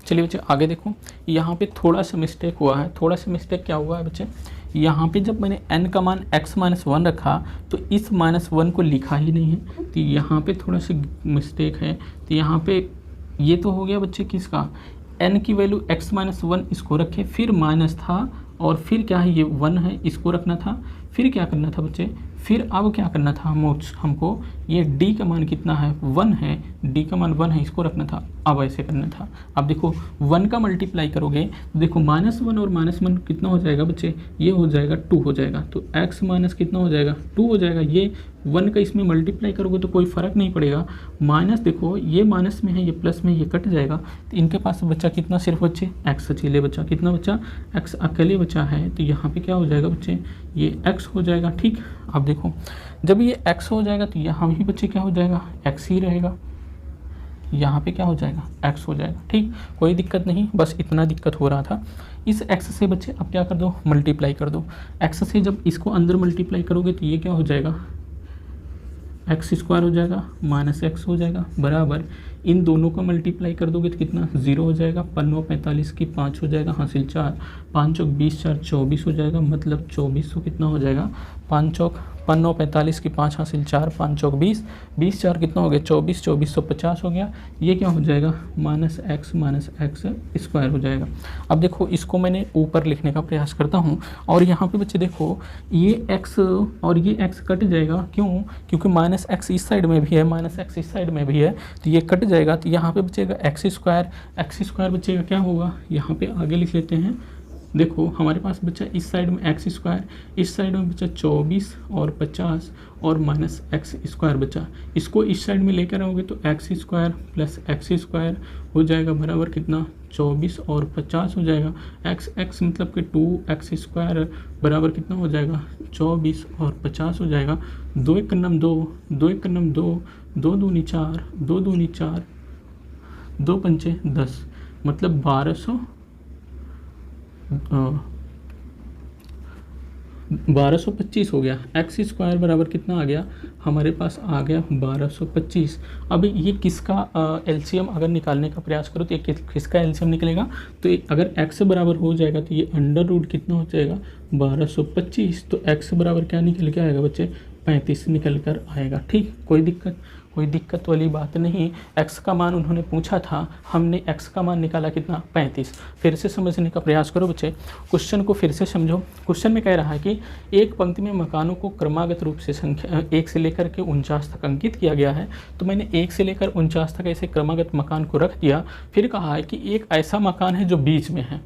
चलिए बच्चे आगे देखो, यहाँ पे थोड़ा सा मिस्टेक हुआ है। थोड़ा सा मिस्टेक क्या हुआ है बच्चे, यहाँ पे जब मैंने n का मान x माइनस 1 रखा तो इस माइनस 1 को लिखा ही नहीं है, तो यहाँ पे थोड़ा सा मिस्टेक है। तो यहाँ पे ये तो हो गया बच्चे किसका, n की वैल्यू x माइनस 1 इसको रखे, फिर माइनस था और फिर क्या है ये 1 है इसको रखना था, फिर क्या करना था बच्चे, फिर अब क्या करना था हमको, ये d का मान कितना है 1 है, डी का मान 1 है, इसको रखना था, अब ऐसे करना था। अब देखो 1 का मल्टीप्लाई करोगे तो देखो -1 और -1 कितना हो जाएगा बच्चे, ये हो जाएगा 2 हो जाएगा, तो x माइनस कितना हो जाएगा 2 हो जाएगा। ये 1 का इसमें मल्टीप्लाई करोगे तो कोई फ़र्क नहीं पड़ेगा, माइनस देखो ये माइनस में है, ये प्लस में, ये कट जाएगा, तो इनके पास बच्चा कितना सिर्फ बच्चे x अकेले बचा, कितना बचा x अकेले बचा है, तो यहाँ पे क्या हो जाएगा बच्चे, ये x हो जाएगा। ठीक, अब देखो जब ये x हो जाएगा तो यहाँ भी बच्चे क्या हो जाएगा, x ही रहेगा, यहाँ पे क्या हो जाएगा x हो जाएगा। ठीक, कोई दिक्कत नहीं, बस इतना दिक्कत हो रहा था। इस x से बच्चे अब क्या कर दो, मल्टीप्लाई कर दो। x से जब इसको अंदर मल्टीप्लाई करोगे तो ये क्या हो जाएगा, x² हो जाएगा माइनस x हो जाएगा, बराबर इन दोनों का मल्टीप्लाई कर दोगे तो कितना 0 हो जाएगा, 5 45 की 5 हो जाएगा, हासिल 4, 5 चौक 20, 4 24 हो जाएगा, मतलब 2400 कितना हो जाएगा, 5 चौक 5 45 की 5 हासिल 4, 5 चौक 20, 20 4 कितना हो गया 24, 2450 हो गया। ये क्या हो जाएगा -x हो जाएगा। अब देखो इसको मैंने ऊपर लिखने का प्रयास करता हूँ और यहाँ पे बच्चे देखो ये x और ये x कट जाएगा, क्यों, क्योंकि -x इस साइड में भी है, -x इस साइड में भी है, तो ये कट जाएगा, तो यहाँ पे बचेगा x² बचेगा, क्या होगा यहाँ पे आगे लिख लेते हैं। देखो हमारे पास बचा इस साइड में x², इस साइड में बचा 24 और 50 और -x² बचा, इसको इस साइड में लेकर आओगे तो x² प्लस x² हो जाएगा, बराबर कितना 24 और 50 हो जाएगा। x मतलब कि 2x² बराबर कितना हो जाएगा 24 और 50 हो जाएगा। 2 1 2, 2 1 2, 2 दूनी 4, 2 दूनी 4, 2 पंचे 10, मतलब 1225 हो गया। x² बराबर कितना आ गया, हमारे पास आ गया 1225। अब ये किसका एलसीएम अगर निकालने का प्रयास करो तो ये किसका एलसीएम निकलेगा, तो अगर x बराबर हो जाएगा तो ये अंडर कितना हो जाएगा 1225, तो x बराबर क्या निकल के आएगा बच्चे 35 निकल कर आएगा। ठीक, कोई दिक्कत वाली बात नहीं। x का मान उन्होंने पूछा था, हमने x का मान निकाला कितना 35। फिर से समझने का प्रयास करो बच्चे, क्वेश्चन को फिर से समझो। क्वेश्चन में कह रहा है कि एक पंक्ति में मकानों को क्रमागत रूप से संख्या 1 से लेकर के 49 तक अंकित किया गया है, तो मैंने 1 से लेकर 49 तक ऐसे क्रमागत मकान को रख दिया। फिर कहा है कि एक ऐसा मकान है जो बीच में है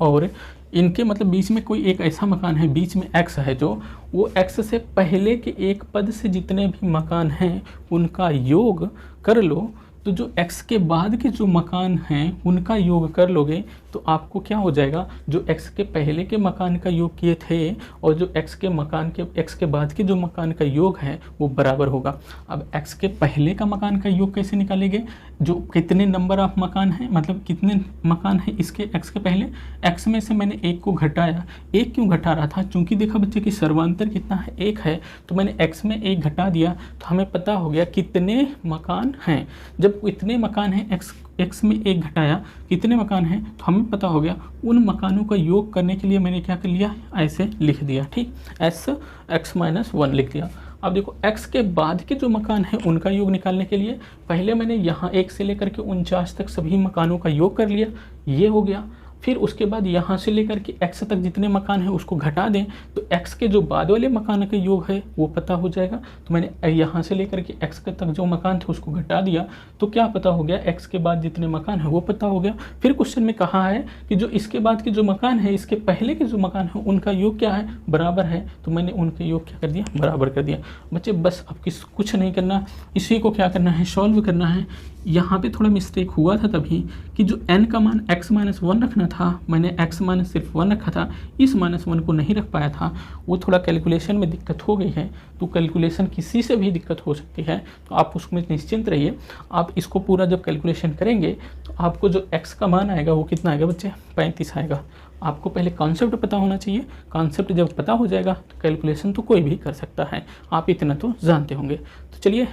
और इनके मतलब बीच में कोई एक ऐसा मकान है, बीच में x है, जो वो x से पहले के एक पद से जितने भी मकान हैं उनका योग कर लो, तो जो x के बाद के जो मकान हैं उनका योग कर लोगे तो आपको क्या हो जाएगा, जो x के पहले के मकान का योग किए थे और जो x के बाद के जो मकान का योग है वो बराबर होगा। अब x के पहले का मकान का योग कैसे निकालेंगे, जो कितने नंबर ऑफ मकान हैं, मतलब कितने मकान हैं इसके x के पहले, x में से मैंने 1 को घटाया। 1 क्यों घटा रहा था, क्योंकि देखा बच्चे कि सर्वांतर कितना है 1 है, तो मैंने x में 1 घटा दिया तो हमें पता हो गया कितने मकान हैं। जब इतने मकान हैं, x में 1 घटाया कितने मकान हैं, तो हमें पता हो गया। उन मकानों का योग करने के लिए मैंने क्या कर लिया, ऐसे लिख दिया। ठीक, x-1 लिख दिया। अब देखो x के बाद के जो मकान हैं उनका योग निकालने के लिए पहले मैंने यहाँ 1 से लेकर के 49 तक सभी मकानों का योग कर लिया, ये हो गया। फिर उसके बाद यहाँ से लेकर के x तक जितने मकान हैं उसको घटा दें तो x के जो बाद वाले मकान का योग है वो पता हो जाएगा। तो मैंने यहाँ से लेकर के x तक जो मकान थे उसको घटा दिया तो क्या पता हो गया, x के बाद जितने मकान हैं वो पता हो गया। फिर क्वेश्चन में कहा है कि जो इसके बाद के जो मकान है, इसके पहले के जो मकान है उनका योग क्या है, बराबर है, तो मैंने उनके योग क्या कर दिया, बराबर कर दिया। बच्चे बस अब कुछ नहीं करना, इसी को क्या करना है, सॉल्व करना है। यहाँ पे थोड़ा मिस्टेक हुआ था तभी कि जो n का मान x-1 रखना था, मैंने x- सिर्फ 1 रखा था, इस -1 को नहीं रख पाया था, वो थोड़ा कैलकुलेशन में दिक्कत हो गई है। तो कैलकुलेशन किसी से भी दिक्कत हो सकती है, तो आप उसमें निश्चिंत रहिए। आप इसको पूरा जब कैलकुलेशन करेंगे तो आपको जो x का मान आएगा वो कितना आएगा बच्चे, 35 आएगा। आपको पहले कॉन्सेप्ट पता होना चाहिए, कॉन्सेप्ट जब पता हो जाएगा तो कैलकुलेशन तो कोई भी कर सकता है, आप इतना तो जानते होंगे। तो चलिए,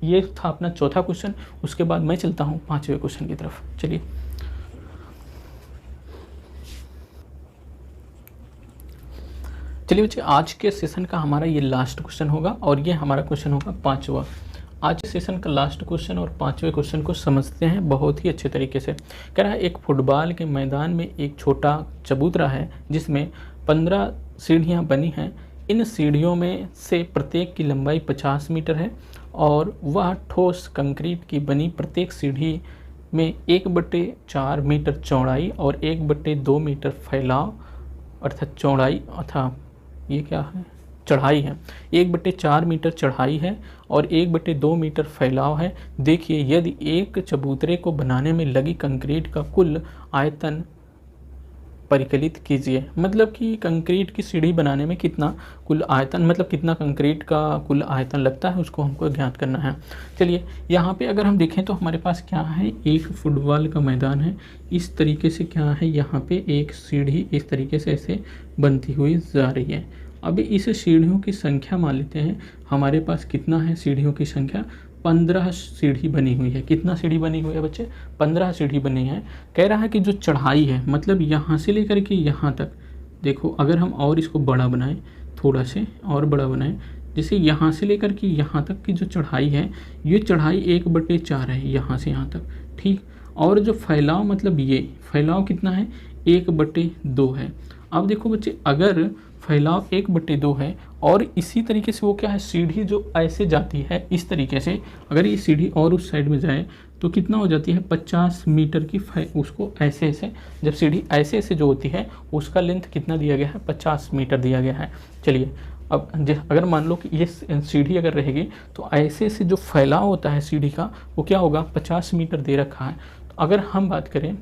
ये था अपना चौथा क्वेश्चन। उसके बाद मैं चलता हूँ 5वें क्वेश्चन की तरफ। चलिए बच्चे, आज के सेशन का हमारा ये लास्ट क्वेश्चन होगा और ये हमारा क्वेश्चन होगा 5वां। आज के सेशन का लास्ट क्वेश्चन और 5वें क्वेश्चन को समझते हैं बहुत ही अच्छे तरीके से। कह रहा है एक फुटबॉल के मैदान में एक छोटा चबूतरा है जिसमें 15 सीढ़ियाँ बनी हैं। इन सीढ़ियों में से प्रत्येक की लंबाई 50 मीटर है और वह ठोस कंक्रीट की बनी प्रत्येक सीढ़ी में 1/4 मीटर चौड़ाई और 1/2 मीटर फैलाव अर्थात चौड़ाई अर्थात ये क्या है, चढ़ाई है, 1/4 मीटर चढ़ाई है और 1/2 मीटर फैलाव है। देखिए यदि एक चबूतरे को बनाने में लगी कंक्रीट का कुल आयतन परिकलित कीजिए, मतलब कि कंक्रीट की सीढ़ी बनाने में कितना कुल आयतन, मतलब कितना कंक्रीट का कुल आयतन लगता है, उसको हमको ज्ञात करना है। चलिए यहाँ पे अगर हम देखें तो हमारे पास क्या है, एक फुटबॉल का मैदान है। इस तरीके से क्या है, यहाँ पे एक सीढ़ी इस तरीके से ऐसे बनती हुई जा रही है। अभी इस सीढ़ियों की संख्या मान लेते हैं, हमारे पास कितना है सीढ़ियों की संख्या, 15 सीढ़ी बनी हुई है। कितना सीढ़ी बनी हुई है बच्चे, 15 सीढ़ी बनी है। कह रहा है कि जो चढ़ाई है, मतलब यहाँ से लेकर के यहाँ तक, देखो अगर हम और इसको बड़ा बनाएं, थोड़ा से और बड़ा बनाएं, जैसे यहाँ से लेकर के यहाँ तक की जो चढ़ाई है, ये चढ़ाई 1/4 है यहाँ से यहाँ तक, ठीक। और जो फैलाव, मतलब ये फैलाव कितना है, 1/2 है। अब देखो बच्चे, अगर फैलाव 1/2 है और इसी तरीके से वो क्या है, सीढ़ी जो ऐसे जाती है इस तरीके से, अगर ये सीढ़ी और उस साइड में जाए तो कितना हो जाती है, 50 मीटर की उसको ऐसे ऐसे, जब सीढ़ी ऐसे ऐसे जो होती है उसका लेंथ कितना दिया गया है, 50 मीटर दिया गया है। चलिए अब अगर मान लो कि ये सीढ़ी अगर रहेगी तो ऐसे से जो फैलाव होता है सीढ़ी का वो क्या होगा, 50 मीटर दे रखा है। तो अगर हम बात करें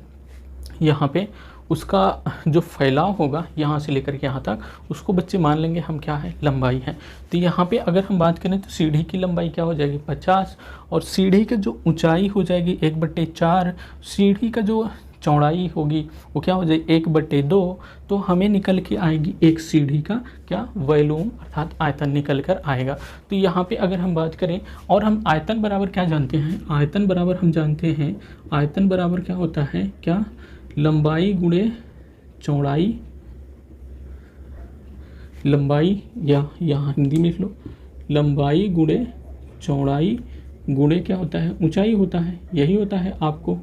यहाँ पे उसका जो फैलाव होगा यहाँ से लेकर के यहाँ तक, उसको बच्चे मान लेंगे हम क्या है, लंबाई है। तो यहाँ पे अगर हम बात करें तो सीढ़ी की लंबाई क्या हो जाएगी, 50, और सीढ़ी की जो ऊंचाई हो जाएगी 1/4, सीढ़ी का जो चौड़ाई होगी वो क्या हो जाएगी 1/2। तो हमें निकल के आएगी एक सीढ़ी का क्या, वॉल्यूम अर्थात आयतन निकल कर आएगा। तो यहाँ पे अगर हम बात करें, और हम आयतन बराबर क्या जानते हैं, आयतन बराबर हम जानते हैं, आयतन बराबर क्या होता है, क्या, लंबाई गुणे चौड़ाई, लंबाई या यहाँ हिंदी में लिख लो, लंबाई गुणे चौड़ाई गुणे क्या होता है, ऊंचाई होता है। यही होता है आपको,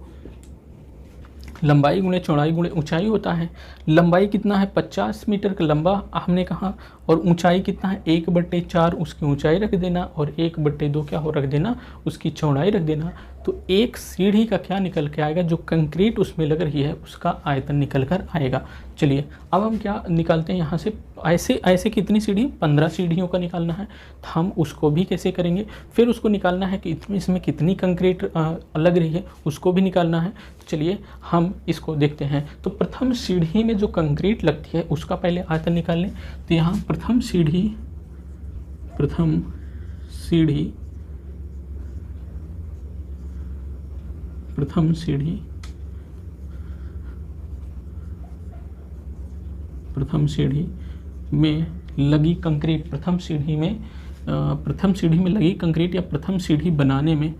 लंबाई गुणे चौड़ाई गुणे ऊंचाई होता है। लंबाई कितना है, 50 मीटर का लंबा हमने कहा, और ऊंचाई कितना है, 1/4 उसकी ऊंचाई रख देना और 1/2 क्या हो रख देना, उसकी चौड़ाई रख देना। तो एक सीढ़ी का क्या निकल के आएगा, जो कंक्रीट उसमें लग रही है उसका आयतन निकल कर आएगा। चलिए अब हम क्या निकालते हैं यहाँ से, ऐसे ऐसे कितनी सीढ़ी, 15 सीढ़ियों का निकालना है। तो हम उसको भी कैसे करेंगे, फिर उसको निकालना है कि इसमें कितनी कंक्रीट लग रही है, उसको भी निकालना है। चलिए हम इसको देखते हैं। तो प्रथम सीढ़ी में जो कंक्रीट लगती है उसका पहले आयतन निकाल लें। तो यहाँ प्रथम सीढ़ी में लगी कंक्रीट, प्रथम सीढ़ी में लगी कंक्रीट या प्रथम सीढ़ी बनाने में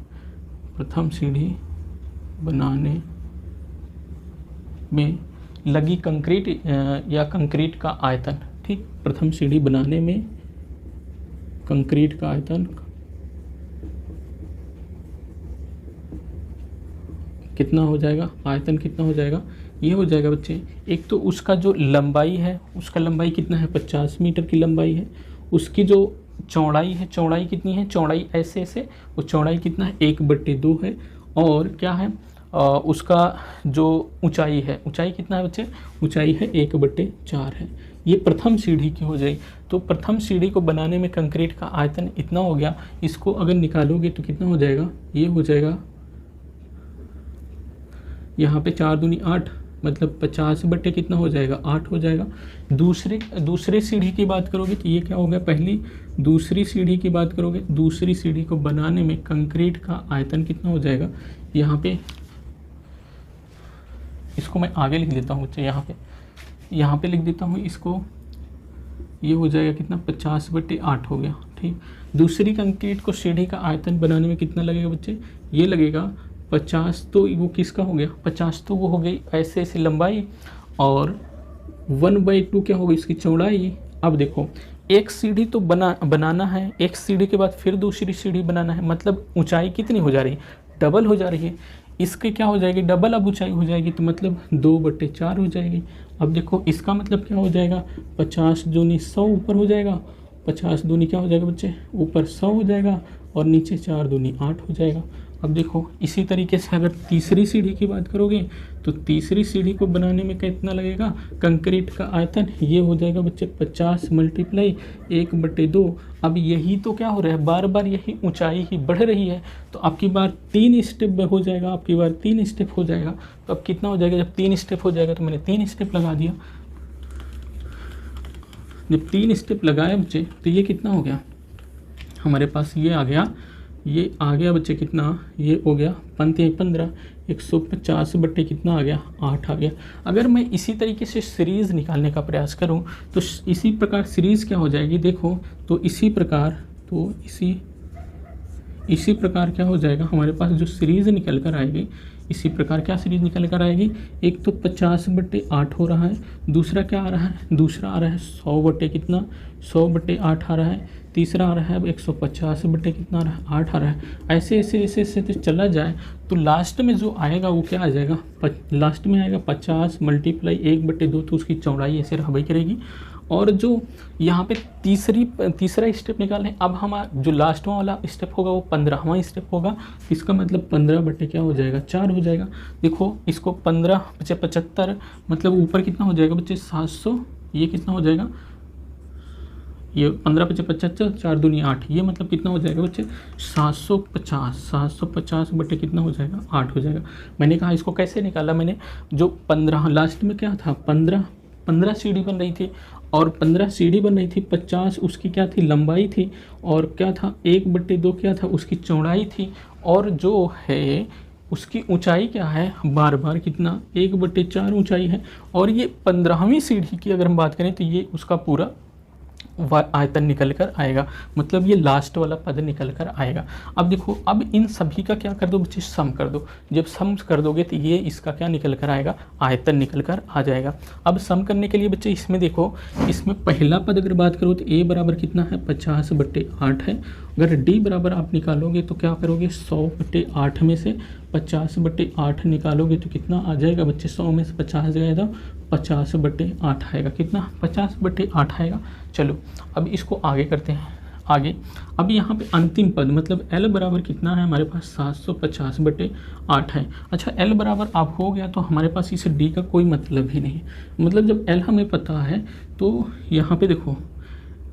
लगी कंक्रीट या कंक्रीट का आयतन, ठीक। प्रथम सीढ़ी बनाने में कंक्रीट का आयतन कितना हो जाएगा, आयतन कितना हो जाएगा, ये हो जाएगा बच्चे, एक तो उसका जो लंबाई है, उसका लंबाई कितना है, 50 मीटर की लंबाई है। उसकी जो चौड़ाई है, चौड़ाई कितनी है, चौड़ाई ऐसे ऐसे, वो चौड़ाई कितना है, 1/2 है। और क्या है, उसका जो ऊंचाई है, ऊंचाई कितना है बच्चे, ऊंचाई है 1/4 है। ये प्रथम सीढ़ी की हो जाएगी। तो प्रथम सीढ़ी को बनाने में कंक्रीट का आयतन इतना हो गया। इसको अगर निकालोगे तो कितना हो जाएगा, ये हो जाएगा यहाँ पे 4 दूनी 8, मतलब 50 बटे कितना हो जाएगा, 8 हो जाएगा। दूसरे सीढ़ी की बात करोगे तो ये क्या हो गया, पहली दूसरी सीढ़ी की बात करोगे, दूसरी सीढ़ी को बनाने में कंक्रीट का आयतन कितना हो जाएगा, यहाँ पे इसको मैं आगे लिख देता हूँ बच्चे, यहाँ पे लिख देता हूँ इसको, ये हो जाएगा कितना, 50/8 हो गया, ठीक। दूसरी कंक्रीट को सीढ़ी का आयतन बनाने में कितना लगेगा बच्चे, ये लगेगा 50, तो वो किसका हो गया, 50 तो वो हो गई ऐसे ऐसे लंबाई, और 1/2 क्या होगी इसकी चौड़ाई। अब देखो एक सीढ़ी तो बनाना है, एक सीढ़ी के बाद फिर दूसरी सीढ़ी बनाना है, मतलब ऊंचाई कितनी हो जा रही है, डबल हो जा रही है। इसके क्या हो जाएगी, डबल अब ऊंचाई हो जाएगी, तो मतलब 2/4 हो जाएगी। अब देखो इसका मतलब क्या हो जाएगा, 50 दूनी 100 ऊपर हो जाएगा, 50 दूनी क्या हो जाएगा बच्चे, ऊपर 100 हो जाएगा, और नीचे 4 दूनी 8 हो जाएगा। अब देखो इसी तरीके से अगर तीसरी सीढ़ी की बात करोगे तो तीसरी सीढ़ी को बनाने में कितना लगेगा, कंक्रीट का आयतन ये हो जाएगा बच्चे 50 मल्टीप्लाई 1/2। अब यही तो क्या हो रहा है, बार बार यही ऊंचाई ही बढ़ रही है, तो आपकी बार 3 स्टेप हो जाएगा, आपकी बार 3 स्टेप हो जाएगा। तो अब कितना हो जाएगा, जब 3 स्टेप हो जाएगा तो मैंने 3 स्टेप लगा दिया। जब 3 स्टेप लगाया बच्चे तो ये कितना हो गया हमारे पास, ये आ गया बच्चे कितना, ये हो गया 15 150 बट्टे कितना आ गया 8 आ गया। अगर मैं इसी तरीके से सीरीज़ निकालने का प्रयास करूं तो इसी प्रकार सीरीज़ क्या हो जाएगी, देखो तो इसी प्रकार क्या हो जाएगा हमारे पास जो सीरीज़ निकल कर आएगी, इसी प्रकार क्या सीरीज निकल कर आएगी। एक तो 50/8 हो रहा है, दूसरा क्या आ रहा है, दूसरा आ रहा है 100 कितना 100/8 आ रहा है, तीसरा आ रहा है 150 कितना आ रहा है 8 आ रहा है। ऐसे ऐसे ऐसे ऐसे तो चला जाए तो लास्ट में जो आएगा वो क्या आ जाएगा, लास्ट में आएगा 50 मल्टीप्लाई 1/2, तो उसकी चौड़ाई ऐसे रह करेगी। और जो यहाँ पे तीसरा स्टेप निकालें, अब हमारा जो लास्टवां वाला स्टेप होगा वो 15वां स्टेप होगा। इसका मतलब 15 क्या हो जाएगा 4 हो जाएगा। देखो इसको 15 × 75 मतलब ऊपर कितना हो जाएगा बच्चे 700, ये कितना हो जाएगा, ये 15 × 75 4 दूनी 8, ये मतलब कितना हो जाएगा बच्चे 750 बटे कितना हो जाएगा 8 हो जाएगा। मैंने कहा इसको कैसे निकाला, मैंने जो 15 लास्ट में क्या था 15 सीढ़ी बन रही थी, और 15 सीढ़ी बन रही थी, 50 उसकी क्या थी लंबाई थी, और क्या था 1/2 क्या था उसकी चौड़ाई थी, और जो है उसकी ऊंचाई क्या है बार बार कितना 1/4 ऊंचाई है। और ये 15वीं सीढ़ी की अगर हम बात करें तो ये उसका पूरा आयतन निकल कर आएगा, मतलब ये लास्ट वाला पद निकल कर आएगा। अब देखो अब इन सभी का क्या कर दो बच्चे सम कर दो, जब सम कर दोगे तो ये इसका क्या निकल कर आएगा आयतन निकल कर आ जाएगा। अब सम करने के लिए बच्चे इसमें देखो, इसमें पहला पद अगर बात करो तो a बराबर कितना है 50/8 है। अगर d बराबर आप निकालोगे तो क्या करोगे 100/8 में से 50/8 निकालोगे तो कितना आ जाएगा बच्चे, 100 में से 50 गया तो 50/8 आएगा, कितना 50/8 आएगा। चलो अब इसको आगे करते हैं आगे। अब यहाँ पे अंतिम पद मतलब l बराबर कितना है हमारे पास 750/8 है। अच्छा l बराबर आप हो गया तो हमारे पास इस d का कोई मतलब ही नहीं, मतलब जब l हमें पता है तो यहाँ पे देखो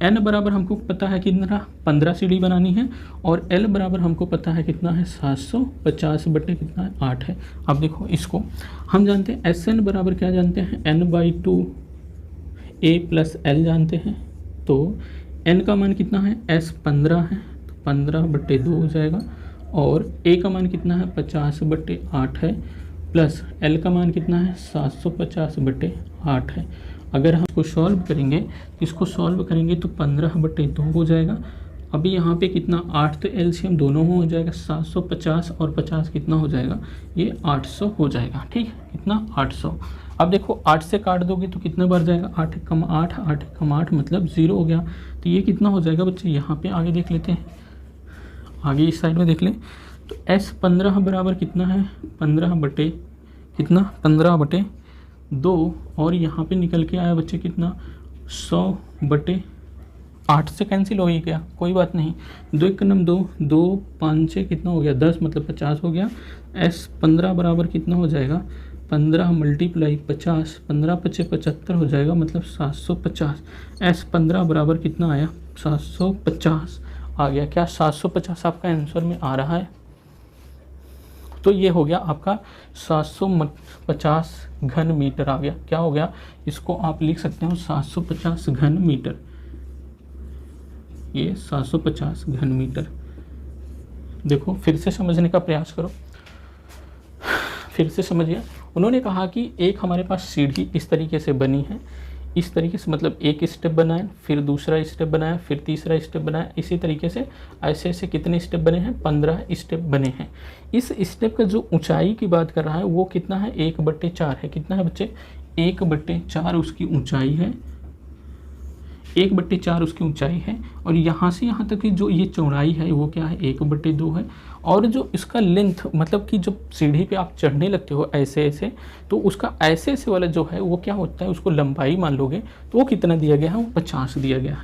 n बराबर हमको पता है कितना 15 सीढ़ी बनानी है, और l बराबर हमको पता है कितना है 750 कितना है 8 है। अब देखो इसको हम जानते हैं Sn बराबर क्या जानते हैं n/2 a + l जानते हैं, तो n का मान कितना है s 15 है तो 15/2 हो जाएगा, और a का मान कितना है 50/8 है, प्लस l का मान कितना है 750/8 है। अगर हम इसको सॉल्व करेंगे तो 15/2 हो जाएगा। अभी यहाँ पे कितना 8 तो एलसीएम दोनों हो जाएगा 750 और 50 कितना हो जाएगा ये 800 हो जाएगा, ठीक है कितना 800। अब देखो 8 से काट दोगे तो कितना बार जाएगा 8 × 8 8 × 8 मतलब 0 हो गया, तो ये कितना हो जाएगा बच्चे, यहाँ पे आगे देख लेते हैं, आगे इस साइड में देख लें तो S15 बराबर कितना है 15/2, और यहाँ पे निकल के आया बच्चे कितना 100/8 से कैंसिल हो ही गया, कोई बात नहीं, 2 × 9 2 2 5 6 कितना हो गया 10 मतलब 50 हो गया। S15 बराबर कितना हो जाएगा 15 × 50 15 × 5 = 75 हो जाएगा, मतलब 750। S15 बराबर कितना आया 750 आ गया, क्या 750 आपका आंसर में आ रहा है। तो ये हो गया आपका 750 घन मीटर आ गया, क्या हो गया, इसको आप लिख सकते हो 750 घन मीटर, ये 750 घन मीटर। देखो फिर से समझने का प्रयास करो, फिर से समझिए। उन्होंने कहा कि एक हमारे पास सीढ़ी इस तरीके से बनी है, इस तरीके से मतलब एक स्टेप बनाए, फिर दूसरा स्टेप बनाया, फिर तीसरा स्टेप बनाया, इसी तरीके से ऐसे ऐसे कितने स्टेप बने हैं 15 स्टेप बने हैं। इस स्टेप का जो ऊंचाई की बात कर रहा है वो कितना है 1/4 है, कितना है बच्चे 1/4 उसकी ऊंचाई है, 1/4 उसकी ऊंचाई है, और यहाँ से यहाँ तक की जो ये चौड़ाई है वो क्या है 1/2 है। और जो इसका लेंथ मतलब कि जब सीढ़ी पे आप चढ़ने लगते हो ऐसे ऐसे, तो उसका ऐसे ऐसे वाला जो है वो क्या होता है, उसको लंबाई मान लोगे तो वो कितना दिया गया है वो 50 दिया गया है।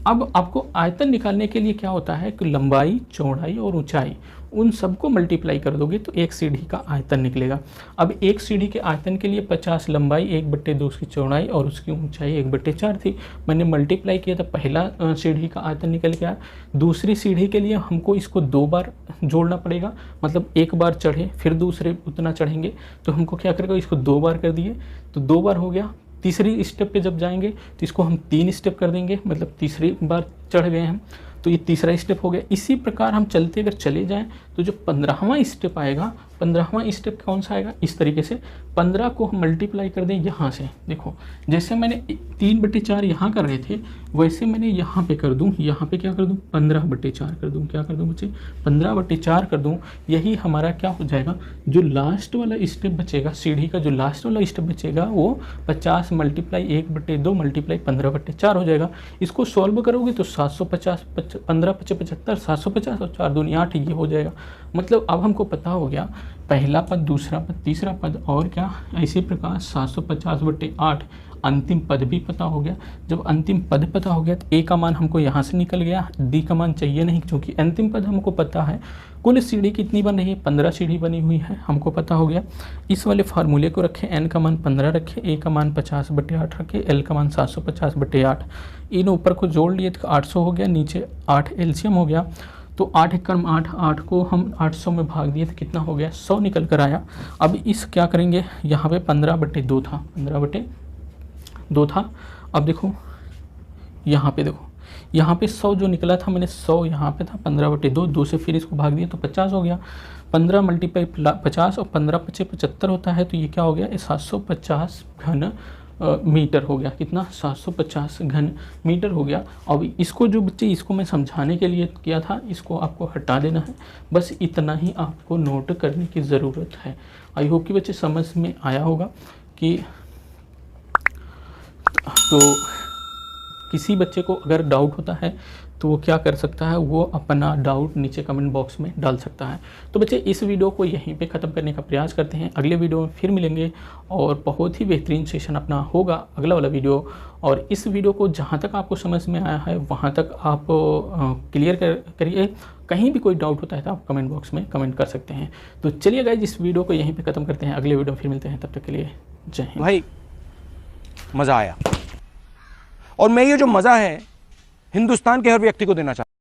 अब आपको आयतन निकालने के लिए क्या होता है कि लंबाई, चौड़ाई और ऊंचाई उन सबको मल्टीप्लाई कर दोगे तो एक सीढ़ी का आयतन निकलेगा। अब एक सीढ़ी के आयतन के लिए 50 लंबाई, 1/2 उसकी चौड़ाई और उसकी ऊंचाई 1/4 थी। मैंने मल्टीप्लाई किया था, पहला सीढ़ी का आयतन निकल गया। दूसरी सीढ़ी के लिए हमको इसको 2 बार जोड़ना पड़ेगा, मतलब एक बार चढ़े फिर दूसरे उतना चढ़ेंगे, तो हमको क्या करेगा, इसको 2 बार कर दिए तो 2 बार हो गया। तीसरी स्टेप पे जब जाएंगे तो इसको हम 3 स्टेप कर देंगे, मतलब तीसरी बार चढ़ गए हम, तो ये तीसरा स्टेप हो गया। इसी प्रकार हम चलते अगर चले जाएं तो जो 15वां स्टेप आएगा, 15वां स्टेप कौन सा आएगा, इस तरीके से 15 को हम मल्टीप्लाई कर दें यहाँ से। देखो जैसे मैंने 3/4 यहाँ कर रहे थे, वैसे मैंने यहाँ पे कर दूँ, यहाँ पे क्या कर दूँ, 15/4 कर दूँ। क्या कर दूँ बच्चे, 15/4 कर दूँ। यही हमारा क्या हो जाएगा, जो लास्ट वाला स्टेप बचेगा, सीढ़ी का जो लास्ट वाला स्टेप बचेगा वो 50 × 1/2 × 15/4 हो जाएगा। इसको सॉल्व करोगे तो 750, 15 × 5 = 75, 750 और 4 दूनी 8, ये हो जाएगा। मतलब अब हमको पता हो गया पहला पद, दूसरा पद, तीसरा पद और क्या, इसी प्रकार 750/8 अंतिम पद भी पता हो गया। जब अंतिम पद पता हो गया तो ए का मान हमको यहाँ से निकल गया, डी का मान चाहिए नहीं क्योंकि अंतिम पद हमको पता है। कुल सीढ़ी कितनी बन रही है, 15 सीढ़ी बनी हुई है, हमको पता हो गया। इस वाले फार्मूले को रखें, एन का मान 15 रखें, ए का मान 50/8 रखें, एल का मान 750/8। इन ऊपर को जोड़ लिए तो 800 हो गया, नीचे 8 एलसीएम हो गया। तो 8 एकड़ 8, 8 को हम 800 में भाग दिए तो कितना हो गया, 100 निकल कर आया। अब इस क्या करेंगे, यहाँ पे 15/2 था, 15/2 था। अब देखो यहाँ पे, देखो यहाँ पे 100 जो निकला था, मैंने 100 यहाँ पे था, 15/2, 2 से फिर इसको भाग दिया तो 50 हो गया। 15 × 50 और 15 × 5 = 75 होता है, तो ये क्या हो गया, 750 घन मीटर हो गया। कितना, 750 घन मीटर हो गया। अब इसको जो बच्चे, इसको मैं समझाने के लिए किया था, इसको आपको हटा देना है, बस इतना ही आपको नोट करने की ज़रूरत है। आई होप कि बच्चे समझ में आया होगा कि तो किसी बच्चे को अगर डाउट होता है तो वो क्या कर सकता है, वो अपना डाउट नीचे कमेंट बॉक्स में डाल सकता है। तो बच्चे इस वीडियो को यहीं पे ख़त्म करने का प्रयास करते हैं, अगले वीडियो में फिर मिलेंगे और बहुत ही बेहतरीन सेशन अपना होगा अगला वाला वीडियो। और इस वीडियो को जहाँ तक आपको समझ में आया है वहाँ तक आप क्लियर करिए। कहीं भी कोई डाउट होता है तो आप कमेंट बॉक्स में कमेंट कर सकते हैं। तो चलिए गाइस, इस वीडियो को यहीं पर ख़त्म करते हैं, अगले वीडियो में फिर मिलते हैं, तब तक के लिए जय हिंद। भाई मज़ा आया, और मैं ये जो मज़ा है हिंदुस्तान के हर व्यक्ति को देना चाहता हूं।